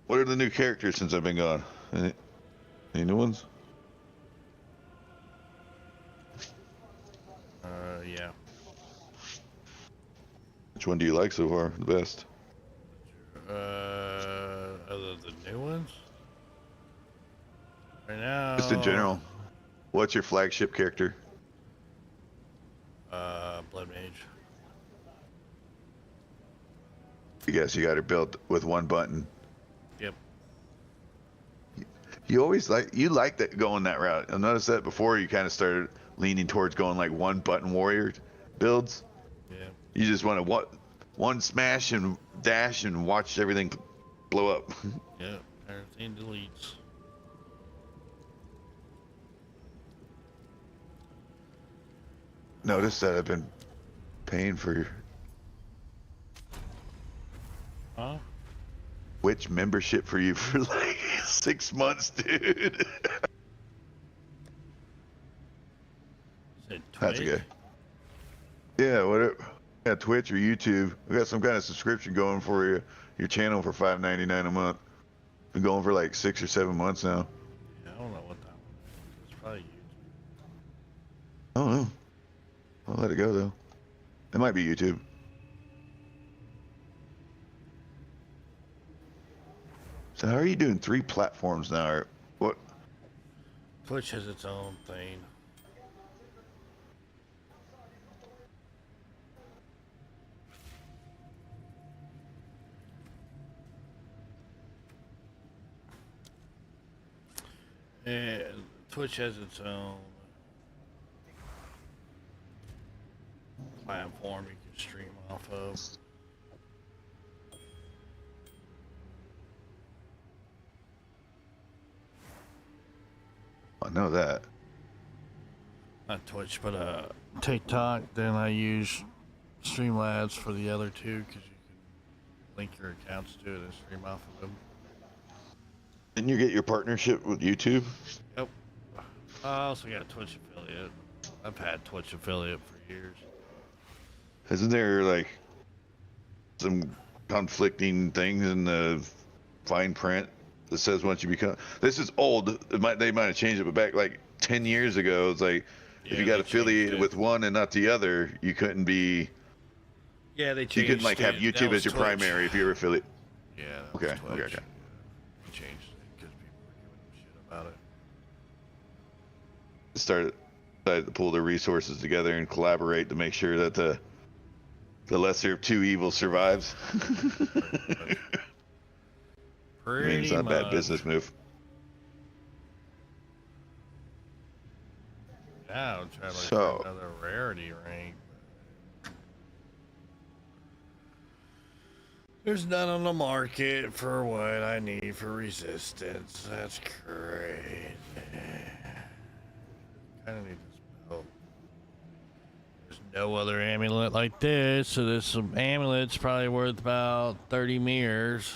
What are the new characters since I've been gone? Any new ones? Yeah. Which one do you like so far? The best? Other than new ones? Right now. Just in general. What's your flagship character? Blood Mage. I guess you got her built with one button. Yep. You always like that going that route. I noticed that before you kind of started leaning towards going like one button warrior builds. Yeah. You just want to one smash and dash and watch everything blow up. Yep. Everything deletes. Notice that I've been paying for your Twitch membership for you for like 6 months, dude. That's okay. Yeah, whatever. Yeah, Twitch or YouTube. We got some kind of subscription going for your channel for $5.99 a month. Been going for like 6 or 7 months now. Yeah, I don't know what that one is. It's probably YouTube. I don't know. I'll let it go though. It might be YouTube. So how are you doing 3 platforms now? Or what? Twitch has its own thing. And Twitch has its own platform you can stream off of. I know that. Not Twitch, but TikTok. Then I use Streamlabs for the other two because you can link your accounts to it and stream off of them. Didn't you get your partnership with YouTube? Yep. I also got a Twitch affiliate. I've had Twitch affiliate for years. Isn't there like some conflicting things in the fine print that says once you become? This is old. They might have changed it, but back like 10 years ago, it's like if Yeah, you got they affiliated changed it. with one and not the other, you couldn't be. Yeah, they You changed couldn't like have it. That YouTube was as your Twitch. primary if you're affiliate. Yeah, that Okay, was Twitch. okay. They changed it because people were giving them shit about it. Decided to pull their resources together and collaborate to make sure that the lesser of two evils survives. I mean, it's not a bad business move. Yeah, I'm trying to look So- for another rarity rank. There's none on the market for what I need for resistance. That's great. Kind of need this belt. There's no other amulet like this, so this amulet's probably worth about 30 mirrors.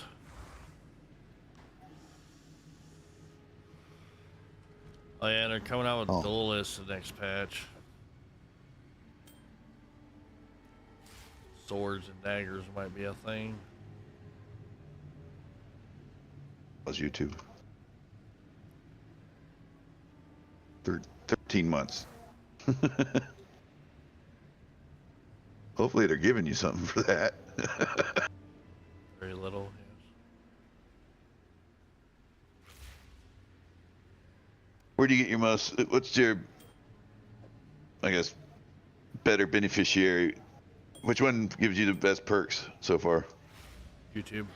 Oh yeah, they're coming out with duelists the next patch. Swords and daggers might be a thing. Was YouTube. 13 months. Hopefully they're giving you something for that. Very little, yes. Where do you get your most, what's your, I guess, better beneficiary? Which one gives you the best perks so far? YouTube.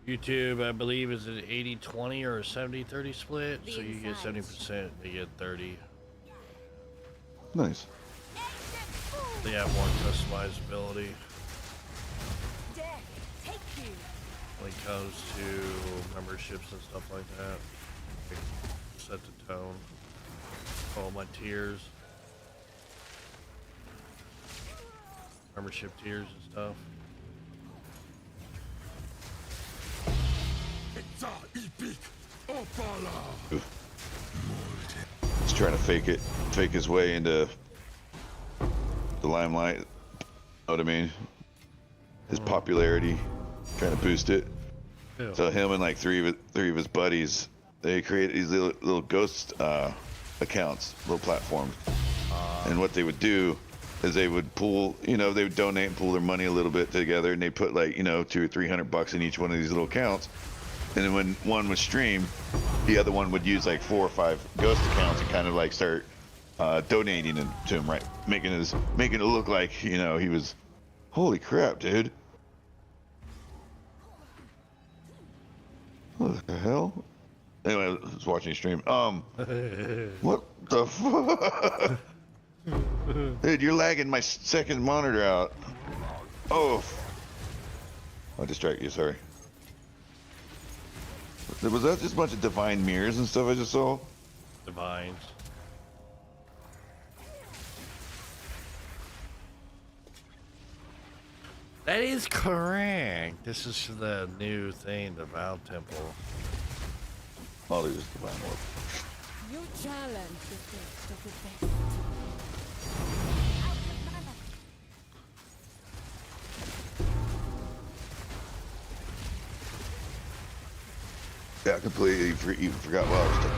YouTube, I believe, is an 80-20 or a 70-30 split. So you get 70%, they get 30. Nice. They have more customizability Death, take you. when it comes to memberships and stuff like that. They set the tone. All my tiers. Membership tiers and stuff. He's trying to fake his way into the limelight. Know what I mean? His popularity, trying to boost it. Yeah. So him and like three of his buddies, they created these little ghost accounts, little platforms. And what they would do is they would pool, they would donate and pool their money a little bit together, and they put like, $200 or $300 in each one of these little accounts. And then when one was streamed, the other one would use like 4 or 5 ghost accounts and kind of like start donating to him, right? Making it look like, he was, holy crap, dude. What the hell? Anyway, I was watching the stream. What the fuck? Dude, you're lagging my second monitor out. Oh. I'll distract you, sorry. Was that just a bunch of divine mirrors and stuff I just saw? Divines. That is correct. This is the new thing, the Vow Temple. Oh, there's divine orb. You challenge the best of the best. Yeah, I completely even forgot what I was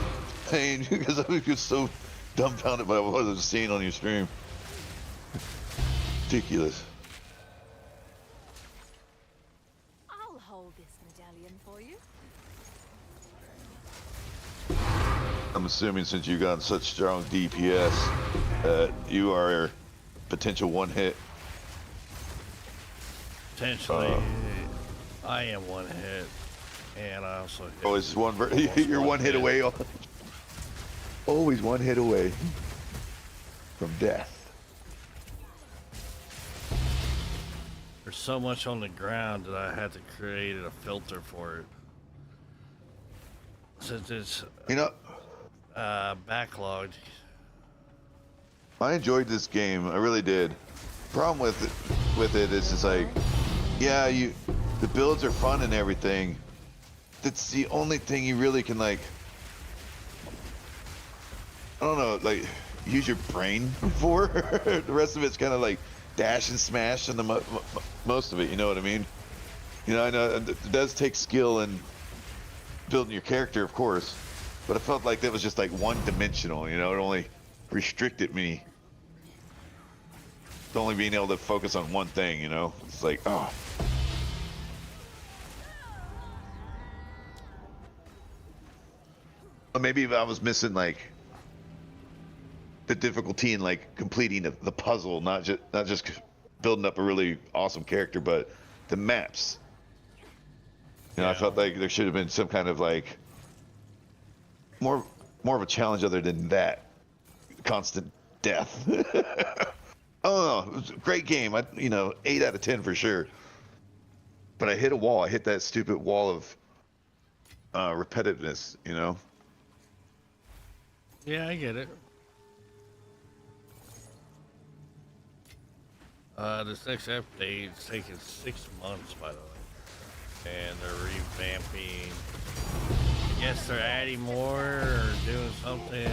saying because I was just so dumbfounded by what I was seeing on your stream. Ridiculous. I'll hold this medallion for you. I'm assuming since you got such strong DPS that you are a potential one hit. Potentially, I am one hit, and I also hit. Always you're one hit away. Always one hit away from death. There's so much on the ground that I had to create a filter for it. Since it's backlogged. I enjoyed this game. I really did. Problem with it is just like, yeah, the builds are fun and everything. That's the only thing you really can like, I don't know, like use your brain for. The rest of it's kind of like dash and smash and the most of it. You know what I mean? I know it does take skill and building your character, of course, But I felt like that was just like one dimensional, you know, it only restricted me to only being able to focus on one thing, you know? It's like, oh. But maybe if I was missing like the difficulty in like completing the puzzle, not just building up a really awesome character, but the maps. You know, I felt like there should have been some kind of like more of a challenge other than that constant death. Oh no, it was a great game. 8 out of 10 for sure. But I hit a wall. I hit that stupid wall of repetitiveness. You know. Yeah, I get it. This next update's taking 6 months, by the way, and they're revamping. I guess they're adding more or doing something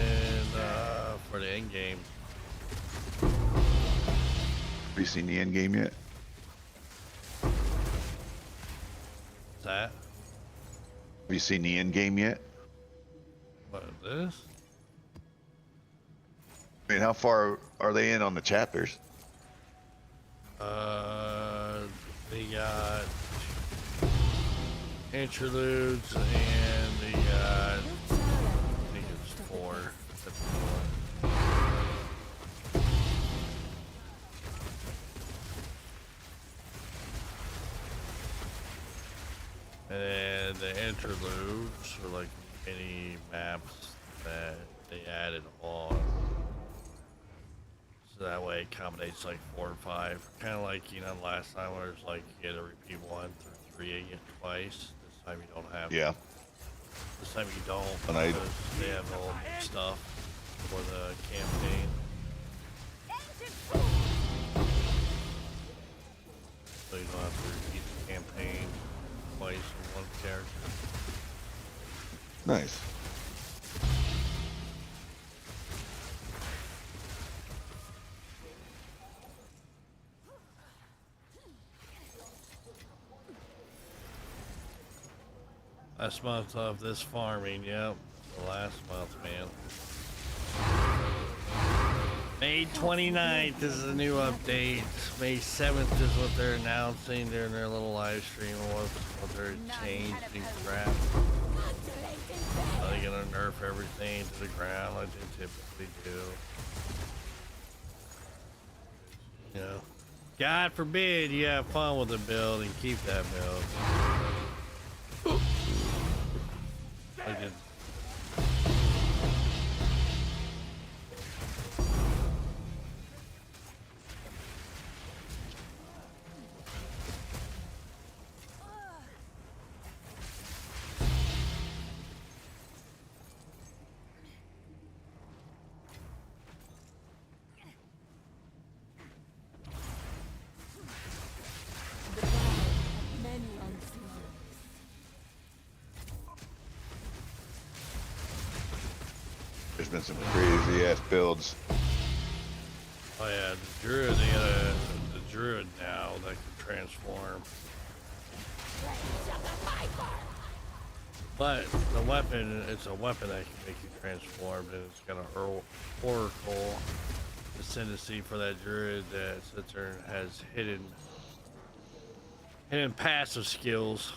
for the end game. Have you seen the end game yet? What's that? Have you seen the end game yet? What is this? I mean, how far are they in on the chapters? They got interludes and they got, I think it's 4. And the interludes are like mini maps that they added on. So that way it accommodates like 4 or 5. Kind of like, last time where it's like you had to repeat 1 through 3 again twice. This time you don't have to. Yeah. This time you don't, And because they have all the stuff for the campaign. So you don't have to repeat the campaign twice with one character. Nice. Last month of this farming, yep. The last month, man. May 29th is the new update. May 7th is what they're announcing during their little live stream, what they're changing crap. They're gonna nerf everything to the ground like they typically do. You know, God forbid you have fun with the build and keep that build. Like it. There's been some crazy ass builds. Oh yeah, the druid, they got the druid now that can transform. But the weapon, it's a weapon that can make you transform, and it's got an oracle ascendancy for that druid that sits there and has hidden passive skills.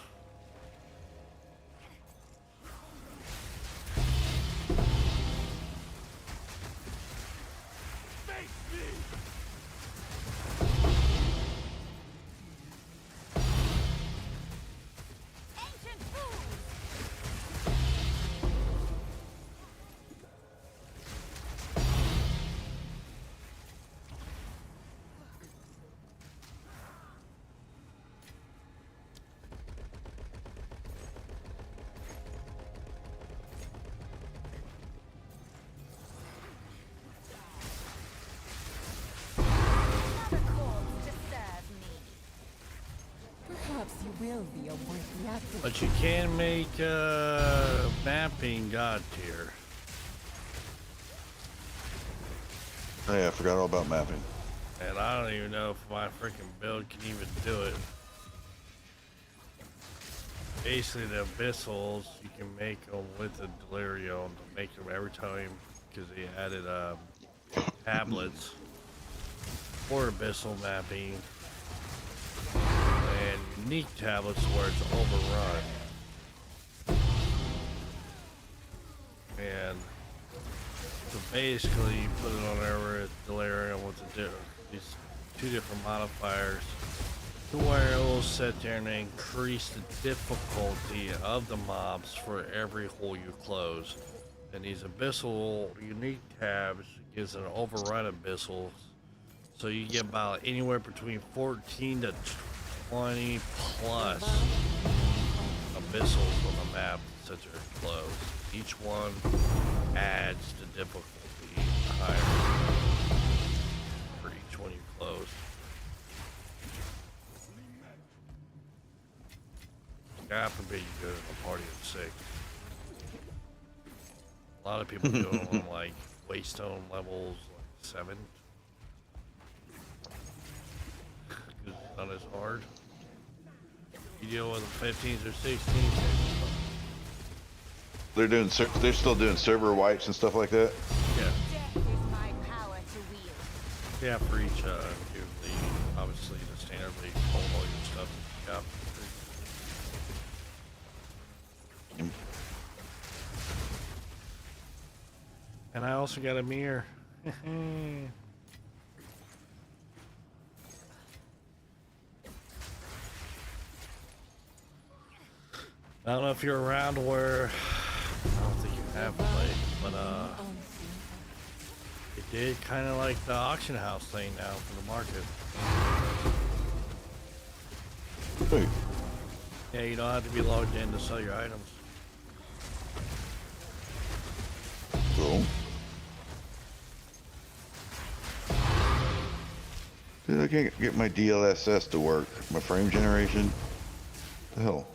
Perhaps you will be a worthy advocate. But you can make mapping god tier. Oh yeah, I forgot all about mapping. And I don't even know if my freaking build can even do it. Basically, the abyssals, you can make them with the delirium to make them every time because they added tablets for abyssal mapping and unique tablets where it's overrun. And so basically, you put it on there with delirium with these two different modifiers to where it will sit there and increase the difficulty of the mobs for every hole you close. And these abyssal unique tabs gives an overrun abyssals, so you get about anywhere between 14 to 20 plus abyssals on the map that are closed. Each one adds the difficulty higher for each one you close. God forbid you go to a party of 6. A lot of people go on like waystone levels like 7. Because it's not as hard. You deal with the 15s or 16s. They're still doing server wipes and stuff like that. Yeah. Death is my power to wield. Yeah, for each your league, obviously the standard league, all your stuff. Yeah. And I also got a mirror. I don't know if you're around where, I don't think you have played, but it did kind of like the auction house thing now for the market. Hey, Yeah, you don't have to be logged in to sell your items. cool. Dude, I can't get my DLSS to work. My frame generation. What the hell?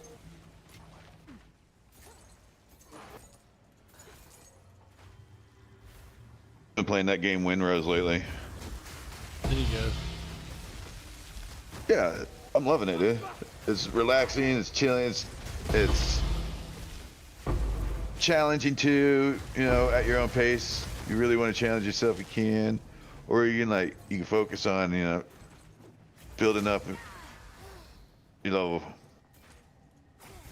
Been playing that game Windrose lately. There you go. Yeah, I'm loving it, dude. It's relaxing, it's chilling, it's challenging too, you know, at your own pace. You really want to challenge yourself, you can. Or you can focus on, you know, building up, you know,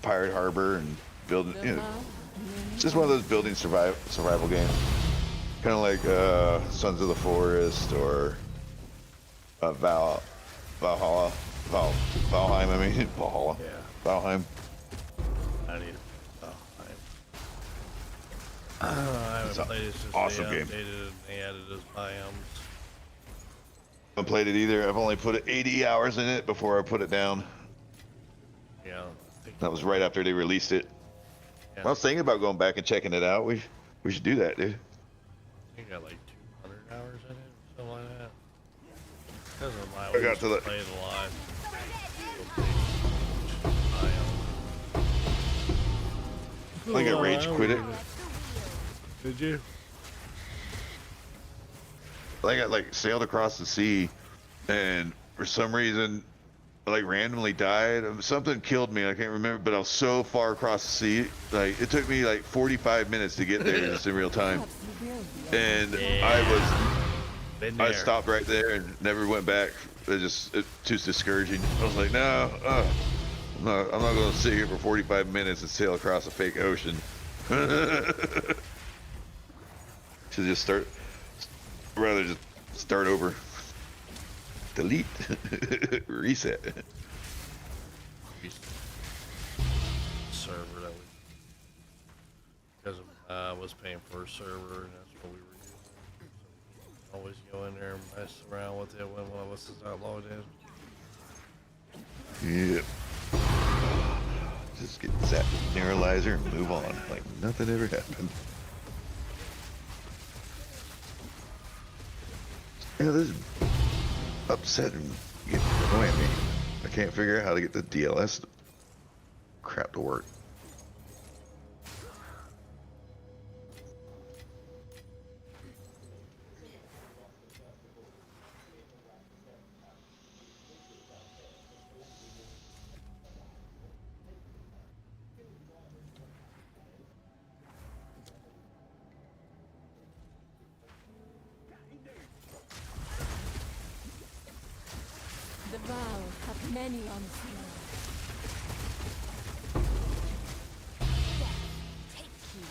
Pirate Harbor and building, you know, it's just one of those building survival games. Kind of like Sons of the Forest or Valhalla. Valheim, I mean, Valhalla. Yeah. Valheim. I need. Oh, I haven't played it since awesome they game. updated it and they added those biomes. I haven't played it either. I've only put 80 hours in it before I put it down. Yeah, I think That was right after they released it. yeah, I was thinking about going back and checking it out. We should do that, dude. I think I got like 200 hours in it, something like that. Because of my I got to the- play it a lot. I think I rage quit it. Did you? I think I like sailed across the sea, and for some reason, I like randomly died. Something killed me. I can't remember, but I was so far across the sea. Like it took me like 45 minutes to get there just in real time, and I stopped right there and never went back. It's too discouraging. I was like, no, I'm not going to sit here for 45 minutes and sail across a fake ocean. Should just rather just start over. Delete. Reset. Server that we, because I was paying for a server and that's what we were using. So we always go in there and mess around with it when one of us is not logged in. Yep. Just get zapped with Neuralizer and move on like nothing ever happened. Yeah, this is upsetting. It's annoying me. I can't figure out how to get the DLS crap to work. many on field. Take you.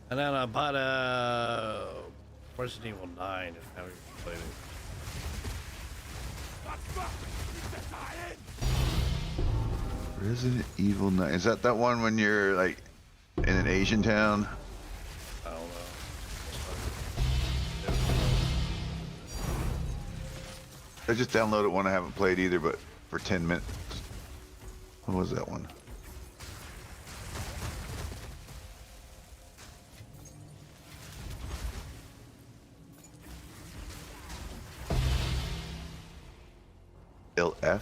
And then I bought Resident Evil 9 and haven't even played it. Resident Evil 9. Is that one when you're like in an Asian town? I don't know. I just downloaded one I haven't played either, but for 10 minutes. What was that one? LF?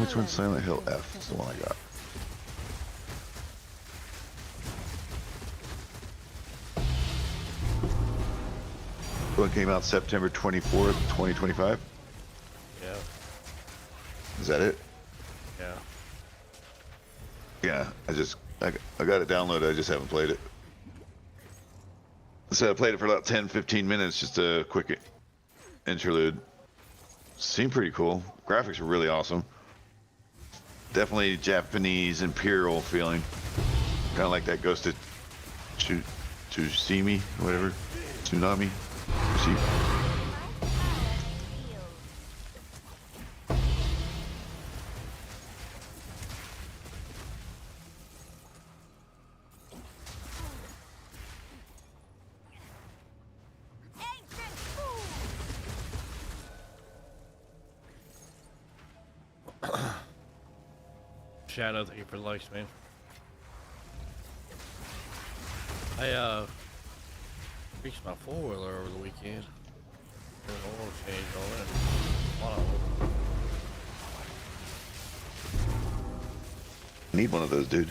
Which one's Silent Hill F? It's the one I got. One came out September 24th, 2025. Yeah. Is that it? Yeah. Yeah, I got it downloaded, I just haven't played it. So I played it for about 10-15 minutes, just a quick interlude. Seemed pretty cool. Graphics were really awesome. Definitely Japanese imperial feeling. Kind of like that Ghost of Tsushima, whatever. Tsunami. Shadow, thank you for the likes, man. I fixed my four-wheeler over the weekend. Did an oil change on it. Wow. Need one of those, dude.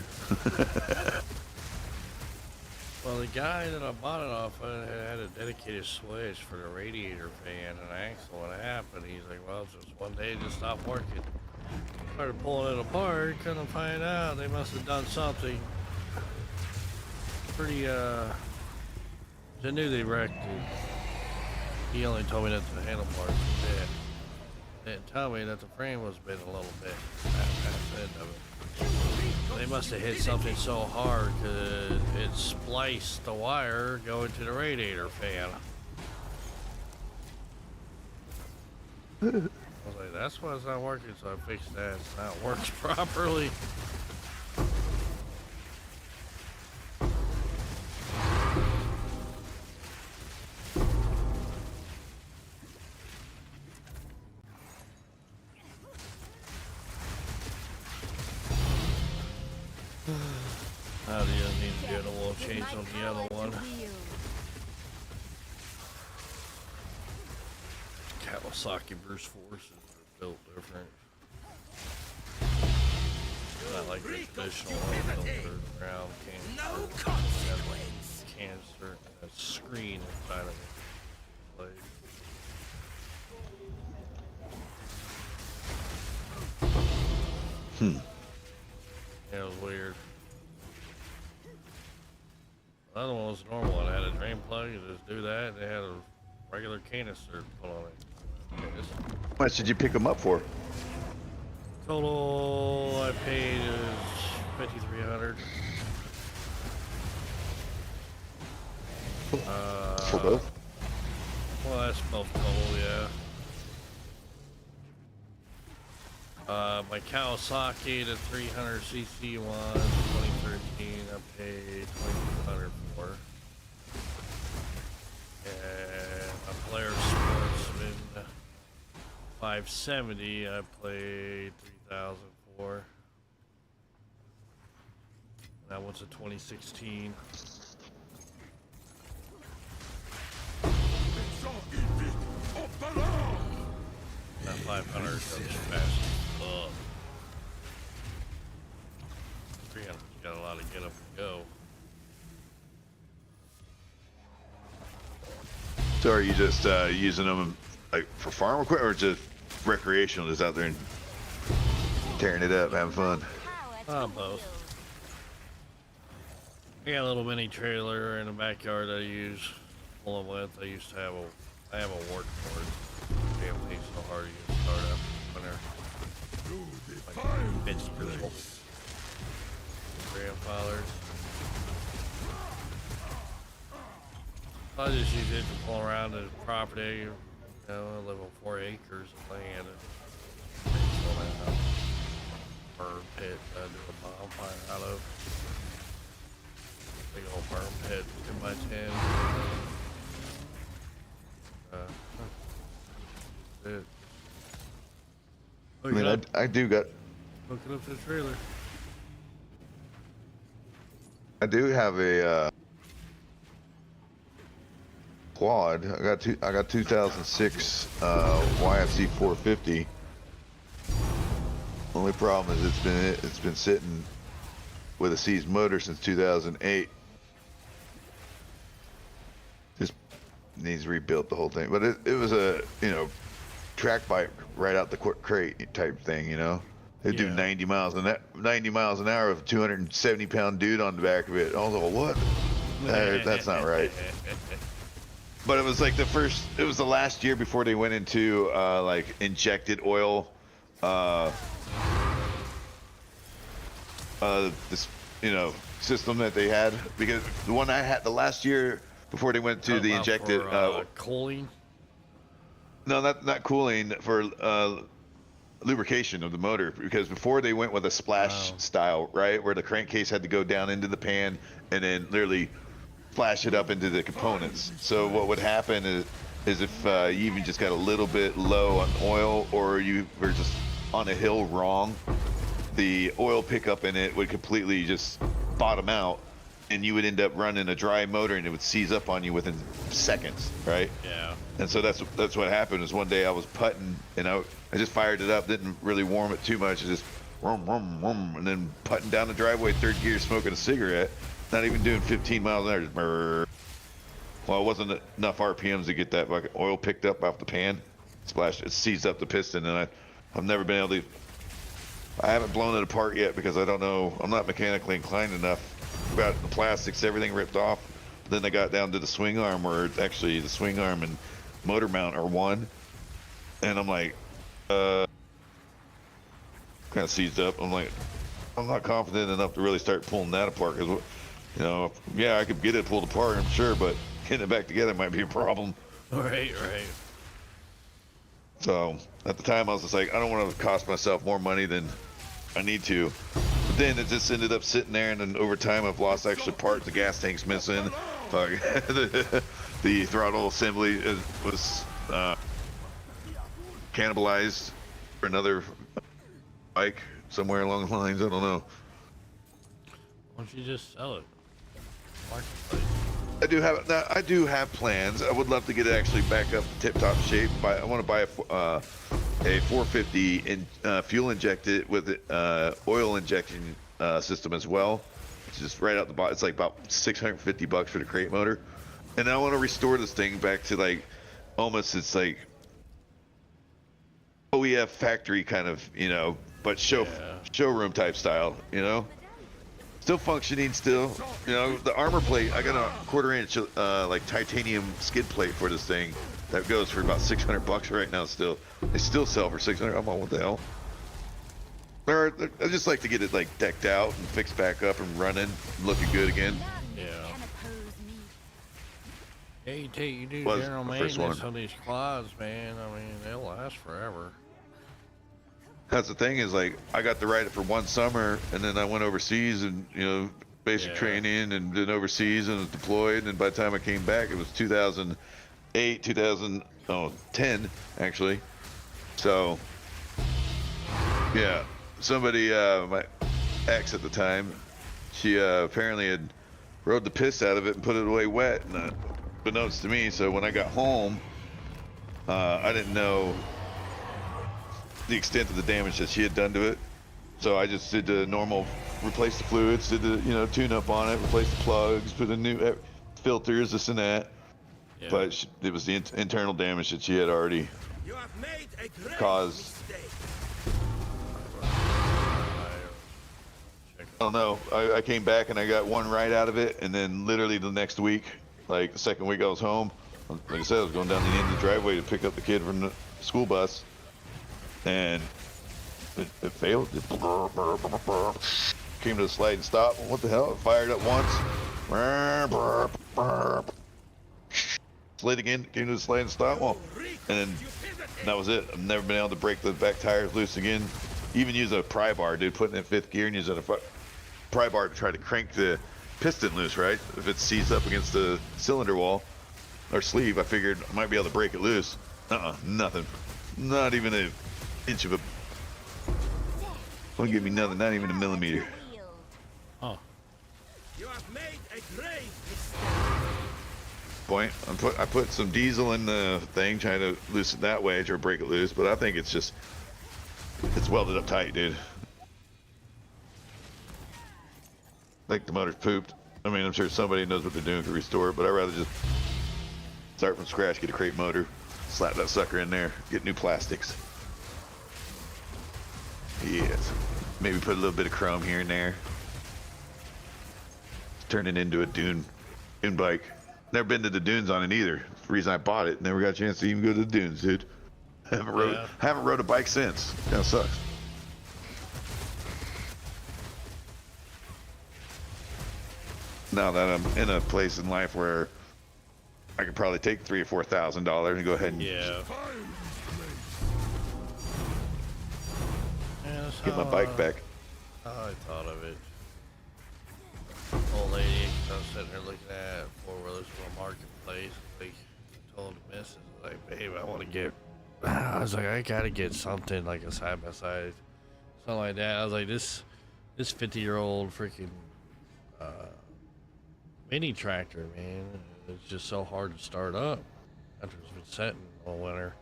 Well, the guy that I bought it off had a dedicated switch for the radiator fan and axle. What happened? He's like, well, just one day it just stopped working. Started pulling it apart, couldn't find out. They must have done something pretty, I knew they wrecked it. He only told me that the handlebars were dead. Didn't tell me that the frame was bent a little bit. That's the end of it. They must have hit something so hard because it spliced the wire going to the radiator fan. I was like, that's why it's not working, so I fixed that. So now it works properly. Now do you need to do an oil change on the other one? Kawasaki Bruce Forces are built different. Not like the traditional unfiltered round canister. No consequence. Canister and a screen inside of it. Like, yeah, it was weird. The other one was normal. It had a drain plug. You just do that. They had a regular canister put on it. How much did you pick them up for? Total I paid is $5,300. For both? Well, that's both total, yeah. My Kawasaki, the 300cc one, 2013, I paid $2,200 for. And my Blair Sportsman 570, I paid $3,000 for. And that one's a 2016. So easy. Open up. 500 goes fast. Ugh. 300 got a lot of get up and go. So are you just using them like for farm equipment or just recreational, just out there and tearing it up, having fun? Both. I got a little mini trailer in the backyard I use full of with. I used to have I have a workboard. Damn thing's so hard to get started up when they're like 50 years old. Grandfathers. I just use it to pull around the property. You know, I live on 4 acres of land. And burn pit I do a bonfire out of. Big old burn pit in my tent. It. I mean, I do got. Hook it up to the trailer. I do have a quad. I got 2006 YFC 450. Only problem is it's been sitting with a seized motor since 2008. Just needs rebuilt, the whole thing. But it was a, you know, track bike right out the crate type thing, you know. They do 90 miles an hour with a 270-pound dude on the back of it. I was like, what? That's not right. But it was like it was the last year before they went into like injected oil. This, you know, system that they had, because the one I had the last year before they went to the injected cooling. No, not cooling, for lubrication of the motor, because before they went with a splash style, right, where the crankcase had to go down into the pan and then literally splash it up into the components. So what would happen is if you even just got a little bit low on oil, or you were just on a hill wrong, the oil pickup in it would completely just bottom out, and you would end up running a dry motor, and it would seize up on you within seconds, right? Yeah. And so that's what happened. Is one day I was putting, and I just fired it up, didn't really warm it too much, just vroom, vroom, vroom, and then putting down the driveway, third gear, smoking a cigarette, not even doing 15 miles an hour, just brrr. Well, it wasn't enough RPMs to get that fucking oil picked up off the pan, splashed, it seized up the piston, and I've never been able to. I haven't blown it apart yet because I don't know. I'm not mechanically inclined enough. Got the plastics, everything ripped off. Then I got down to the swing arm, where it's actually the swing arm and motor mount are one. And I'm like, kind of seized up. I'm like, I'm not confident enough to really start pulling that apart, because, you know, yeah, I could get it pulled apart, I'm sure, but getting it back together might be a problem. Right. So at the time I was just like, I don't want to cost myself more money than I need to. But then it just ended up sitting there, and then over time I've lost actually parts. The gas tank's missing. The throttle assembly was cannibalized for another bike somewhere along the lines. I don't know. Why don't you just sell it? Marketplace. I do have plans. I would love to get it actually back up to tip-top shape. I want to buy a 450 and fuel injected with oil injection system as well. It's just right out the box. It's like about $650 for the crate motor, and I want to restore this thing back to like almost, it's like OEF factory kind of, you know, but showroom type style, you know. Still functioning, still, you know, the armor plate, I got a 1/4 inch like titanium skid plate for this thing that goes for about $600 right now. Still, they still sell for $600. I'm like, what the hell? I just like to get it like decked out and fixed back up and running, looking good again. Yeah. Yeah, you do Was general the first maintenance one. on these quads, man. I mean, they'll last forever. That's the thing, is like, I got to ride it for one summer, and then I went overseas and, you know, basic training, and then overseas and was deployed. And by the time I came back, it was 2008, 2010 actually. So yeah, somebody, my ex at the time, she apparently had rode the piss out of it and put it away wet, and unbeknownst to me. So when I got home, I didn't know the extent of the damage that she had done to it. So I just did the normal, replace the fluids, did the tune up on it, replace the plugs, put in new filters, this and that. Yeah. But it was the internal damage that she had already You have made a great caused. mistake. I don't know. I came back and I got one ride out of it, and then literally the next week, like the second week I was home, like I said, I was going down the end of the driveway to pick up the kid from the school bus, and it failed. It came to the slide and stop. What the hell? It fired up once. Slid again, came to the slide and stop. Well, and then that was it. I've never been able to break the back tires loose again. Even use a pry bar, dude, putting it in fifth gear and using a pry bar to try to crank the piston loose, right? If it seized up against the cylinder wall or sleeve, I figured I might be able to break it loose. Nothing. Not even an inch of a... Don't give me nothing, not even a millimeter. Oh. You have made a great mistake. Point. I put some diesel in the thing, trying to loosen that way, try to break it loose, but I think it's just... It's welded up tight, dude. I think the motor's pooped. I mean, I'm sure somebody knows what they're doing to restore it, but I'd rather just start from scratch, get a crate motor, slap that sucker in there, get new plastics. Yes. Maybe put a little bit of chrome here and there. Turn it into a dune bike. Never been to the dunes on it either. That's the reason I bought it. Never got a chance to even go to the dunes, dude. Haven't rode a bike since. Kinda sucks. Now that I'm in a place in life where I could probably take $3,000 or $4,000 and go ahead and Yeah. get my bike back. I thought of it. Old lady, I was sitting there looking at four-wheelers from a marketplace. Like, told the missus, like, babe, I want to get. I was like, I gotta get something like a side by side, something like that. I was like, this 50-year-old freaking mini tractor, man, it's just so hard to start up after it's been sitting all winter.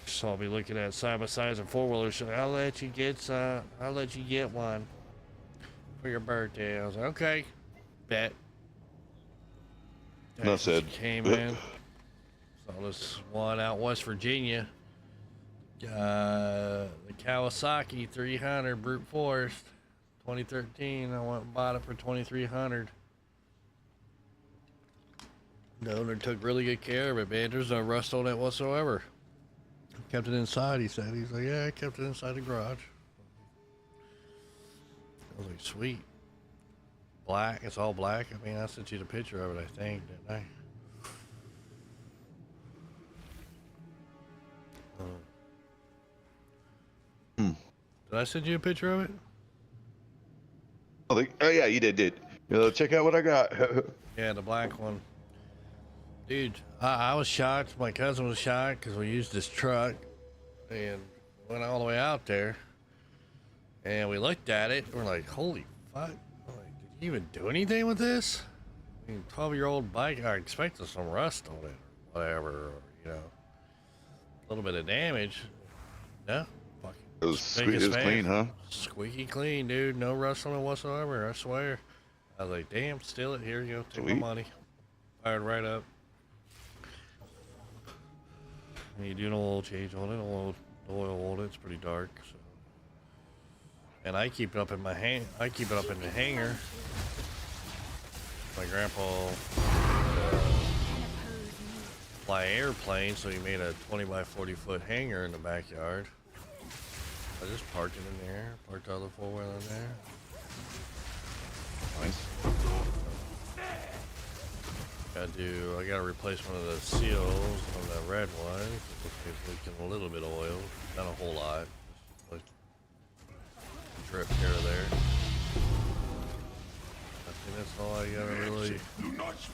So I'll be looking at side by sides and four wheelers. So I'll let you get one for your birthday. I was like, okay, bet. Enough said. Came in. Saw this one out West Virginia. The Kawasaki 300 brute force, 2013. I went and bought it for $2,300. The owner took really good care of it, man. There's no rust on it whatsoever. Kept it inside, he said. He's like, yeah, I kept it inside the garage. I was like, sweet. Black, it's all black. I mean, I sent you the picture of it, I think, didn't I? Did I send you a picture of it? Oh yeah, you did. Check out what I got. Yeah, the black one. Dude, I was shocked. My cousin was shocked because we used this truck and went all the way out there. And we looked at it. And we're like, holy fuck. I'm like, did you even do anything with this? I mean, 12-year-old bike, I expected some rust on it or whatever. Or, a little bit of damage. No. Fucking It was clean, huh? Squeaky clean, dude. No rust on it whatsoever, I swear. I was like, damn, steal it. Here you go. Take my money. Fired right up. And you do an oil change on it, oil on it. It's pretty dark. So. And I keep it up in my I keep it up in the hangar. My grandpa fly airplane, so he made a 20 by 40 foot hangar in the backyard. I just parked it in there. Parked the other four-wheeler in there. Nice. I gotta replace one of the seals on the red one. It's leaking a little bit of oil, not a whole lot. Just like drip here or there. I think that's all I gotta really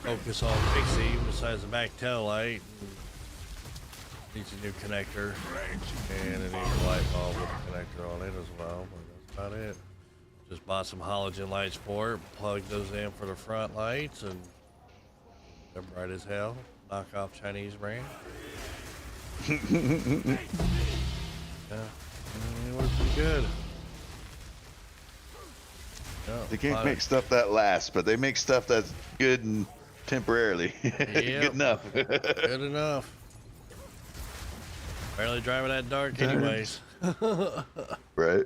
focus on fixing besides the back tail light. Needs a new connector and it needs a light bulb with a connector on it as well, but that's about it. Just bought some halogen lights for it, plugged those in for the front lights, and they're bright as hell. Knock off Chinese brand. It worked pretty good. Yeah, They can't lot make of- stuff that lasts, but they make stuff that's good and temporarily. Yep. Good enough. Good enough. Barely driving that dark anyways. Right.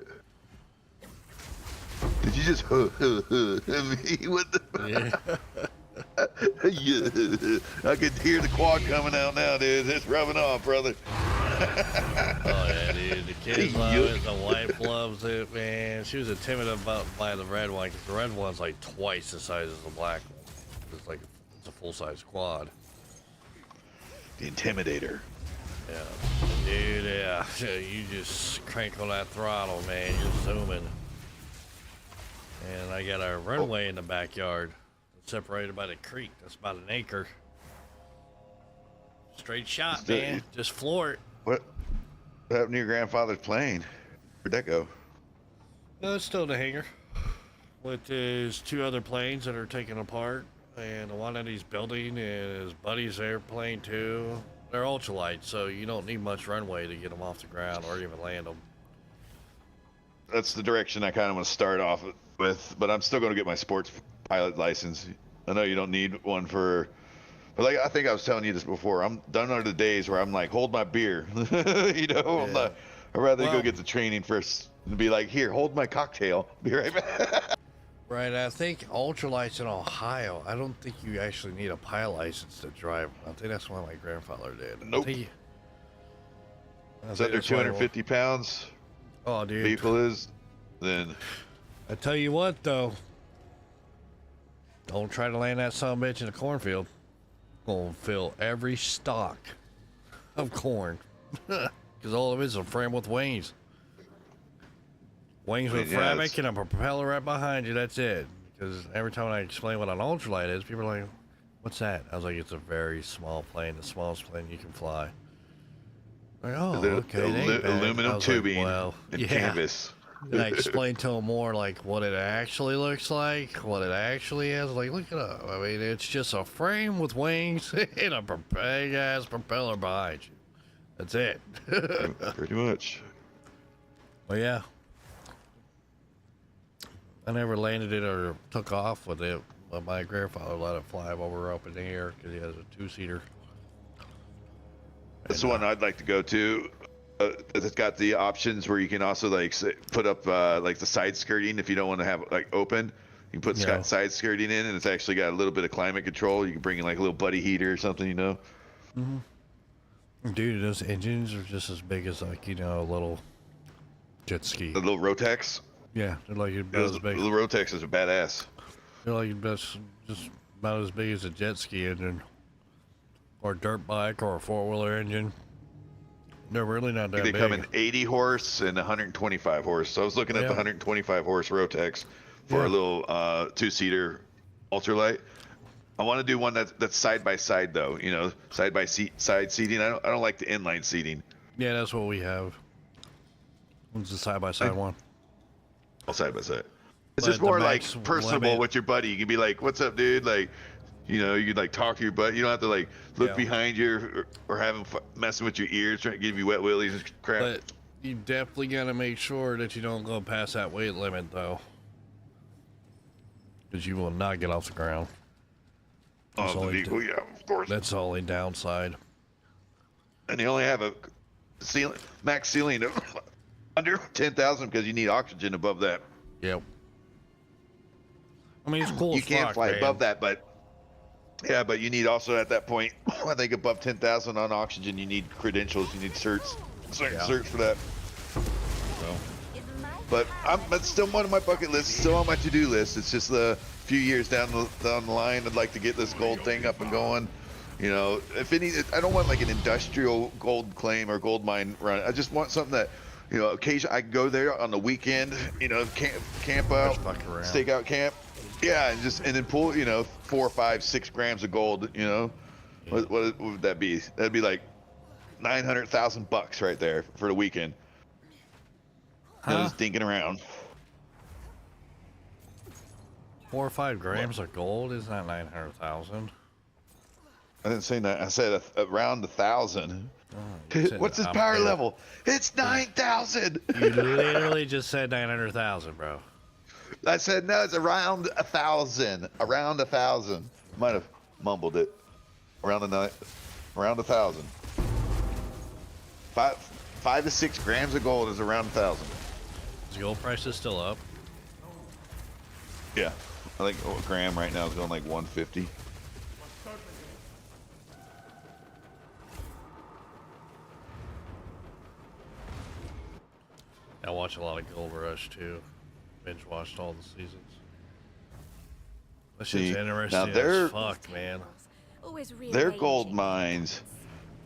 Did you just me? What the? Yeah. Yeah. I could hear the quad coming out now, dude. It's rubbing off, brother. Oh yeah, dude. The kids love it. The wife loves it, man. She was intimidated by the red one because the red one's like twice the size as the black one. It's a full-size quad. The Intimidator. Yeah, dude. Yeah, you just crank on that throttle, man. You're zooming. And I got a runway in the backyard, separated by the creek. That's about an acre. Straight shot, man. Just floor it. What happened to your grandfather's plane? Where'd that go? No, it's still in the hangar. With his two other planes that are taken apart, and the one that he's building and his buddy's airplane too. They're ultralight, so you don't need much runway to get them off the ground or even land them. That's the direction I kind of want to start off with, but I'm still going to get my sports pilot license. I know you don't need one for, but like I think I was telling you this before. I'm done are the days where I'm like, hold my beer, you know. I'm not, I'd rather go get the training first and be like, here, hold my cocktail. Be right back. Right, I think ultralights in Ohio, I don't think you actually need a pilot license to drive. I think that's why my grandfather did. Nope. It's under 250 pounds. Oh, dude. Vehicle is, then. I tell you what, though. Don't try to land that son of a bitch in a cornfield. Gonna fill every stalk of corn. Because all of it is a frame with wings. Wings with fabric and a propeller right behind you. That's it. Because every time I explain what an ultralight is, people are like, what's that? I was like, it's a very small plane. The smallest plane you can fly. Like, oh, okay. Aluminum tubing and canvas. And I explained to them more like what it actually looks like, what it actually is. Like, look it up. I mean, it's just a frame with wings and a big ass propeller behind you. That's it. Pretty much. Well, yeah. I never landed it or took off with it, but my grandfather let it fly over up in the air because he has a two-seater. That's the one I'd like to go to. It's got the options where you can also like put up like the side skirting if you don't want to have like open. You can put side skirting in, and it's actually got a little bit of climate control. You can bring in like a little buddy heater or something, you know. Dude, those engines are just as big as like a little jet ski. The little Rotex. Yeah, they're like about as big. The little Rotex is a badass. They're like just about as big as a jet ski engine, or a dirt bike, or a four-wheeler engine. They're really not that big. They come in 80 horse and 125 horse. So I was looking at the 125 horse Rotex for a little two-seater ultralight. I want to do one that's side by side though. You know, side seating. I don't like the inline seating. Yeah, that's what we have. It's a side by side one. All side by side. It's just more like personable with your buddy. You can be like, "What's up, dude?" Like, you know, you can like talk to your buddy. You don't have to like look behind you or have him messing with your ears, trying to give you wet willies and crap. But you definitely gotta make sure that you don't go past that weight limit though, because you will not get off the ground. Oh, the vehicle, yeah, of course. That's the only downside. And they only have a max ceiling of under 10,000 because you need oxygen above that. Yep. I mean, it's cool. You can't fly above that, but you need also at that point, I think above 10,000 on oxygen, you need credentials, you need certs for that. So, but that's still one of my bucket lists, still on my to-do list. It's just a few years down the line, I'd like to get this gold thing up and going. You know, I don't want like an industrial gold claim or gold mine run. I just want something that, you know, occasionally I can go there on the weekend, you know, camp out, stakeout camp. Yeah, and then pull, you know, 4, 5, 6 grams of gold, you know. What would that be? That'd be like $900,000 right there for the weekend. Just dinking around. 4 or 5 grams of gold is not 900,000. I didn't say that. I said around 1,000. You said What's his I'm power there. level? It's 9,000. You literally just said 900,000, bro. I said no. It's around 1,000. Around 1,000. Might have mumbled it. Around 1,000. 5 to 6 grams of gold is around 1,000. Is gold prices still up? Yeah, I think a gram right now is going like 150. I watch a lot of Gold Rush too. Binge watched all the seasons. That shit's See, interesting now they're- as fuck, man. Always Their gold rearranging. mines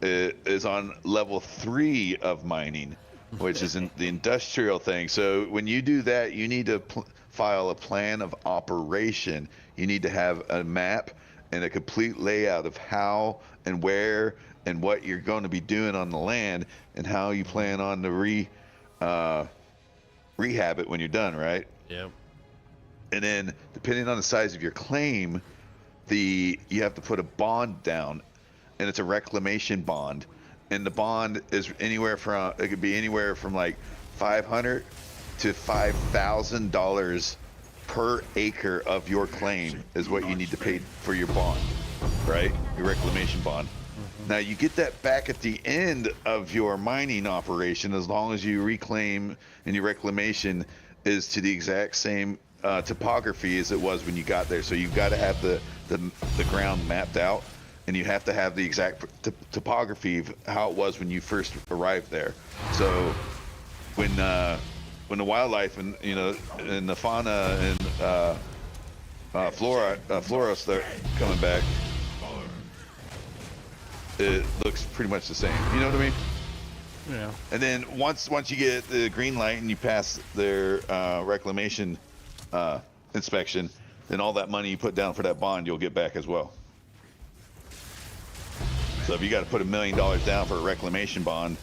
is on level 3 of mining, which is in the industrial thing. So when you do that, you need to file a plan of operation. You need to have a map and a complete layout of how and where and what you're going to be doing on the land and how you plan on to rehab it when you're done, right? Yep. And then depending on the size of your claim, you have to put a bond down, and it's a reclamation bond, and the bond is it could be anywhere from like $500 to $5,000 per acre of your claim is what you need to pay for your bond, right? Your reclamation bond. Now you get that back at the end of your mining operation as long as you reclaim and your reclamation is to the exact same topography as it was when you got there. So you've got to have the ground mapped out, and you have to have the exact topography of how it was when you first arrived there. So when the wildlife and and the fauna and flora start coming back, it looks pretty much the same. You know what I mean? Yeah. And then once you get the green light and you pass their reclamation inspection, then all that money you put down for that bond you'll get back as well. So if you got to put $1 million down for a reclamation bond,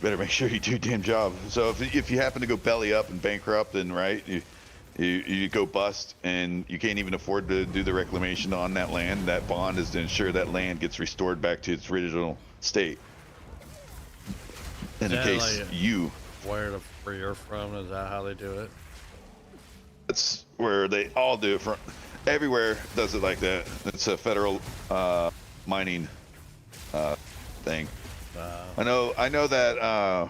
better make sure you do a damn job. So if you happen to go belly up and bankrupt, then right, you go bust and you can't even afford to do the reclamation on that land, that bond is to ensure that land gets restored back to its original state. In case you... Where you're from, is that how they do it? That's where they all do it. From everywhere does it like that. It's a federal mining thing. I know that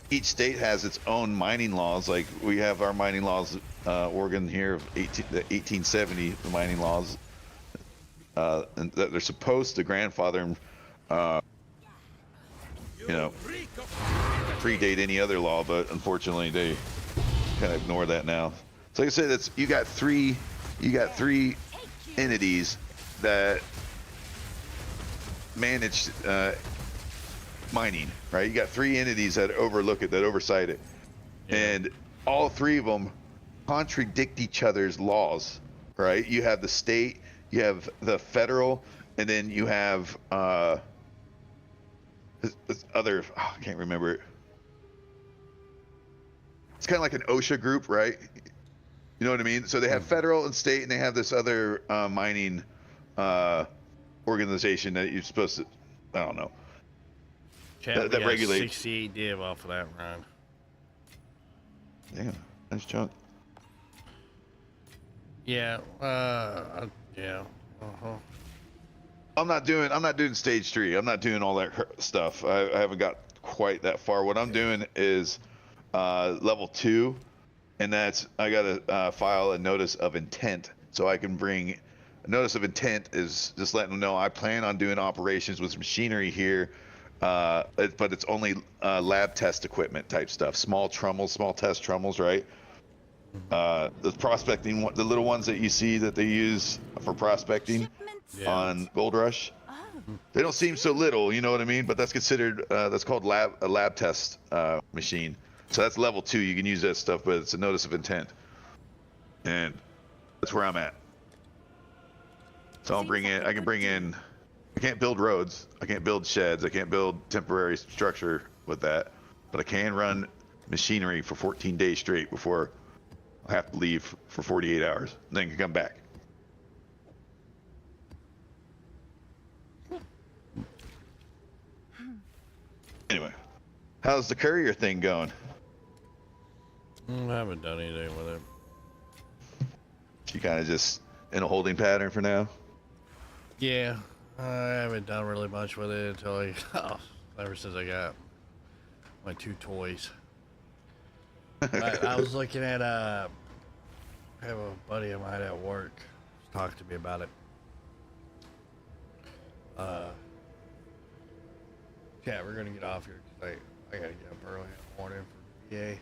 each state has its own mining laws. Like we have our mining laws, Oregon here of the 1870 the mining laws, and that they're supposed to grandfather predate any other law, but unfortunately they kind of ignore that now. So like I said, you got three entities that manage mining, right? You got 3 entities that overlook it, that oversight it, and all 3 of them contradict each other's laws, right? You have the state, you have the federal, and then you have this other, I can't remember it. It's kind of like an OSHA group, right? You know what I mean? So they have federal and state, and they have this other mining organization that you're supposed to, I don't know. Chad, that regulate 68 div off of that run. Damn, nice chunk. Yeah. Yeah. I'm not doing stage 3. I'm not doing all that stuff. I haven't got quite that far. What I'm doing is level 2, and that's I gotta file a notice of intent, so I can bring a notice of intent is just letting them know I plan on doing operations with machinery here, but it's only lab test equipment type stuff, small test trommels, right? The prospecting, the little ones that you see that they use for prospecting on Gold Rush, they don't seem so little, you know what I mean? But that's considered, that's called a lab test machine. So that's level 2. You can use that stuff, but it's a notice of intent, and that's where I'm at. So I can bring in. I can't build roads. I can't build sheds. I can't build temporary structure with that, but I can run machinery for 14 days straight before I have to leave for 48 hours, and then can come back. How's the courier thing going? I haven't done anything with it. She kind of just in a holding pattern for now. Yeah, I haven't done really much with it until ever since I got my 2 toys. I was looking at I have a buddy of mine at work talk to me about it. Yeah, we're gonna get off here because I gotta get up early in the morning for VA.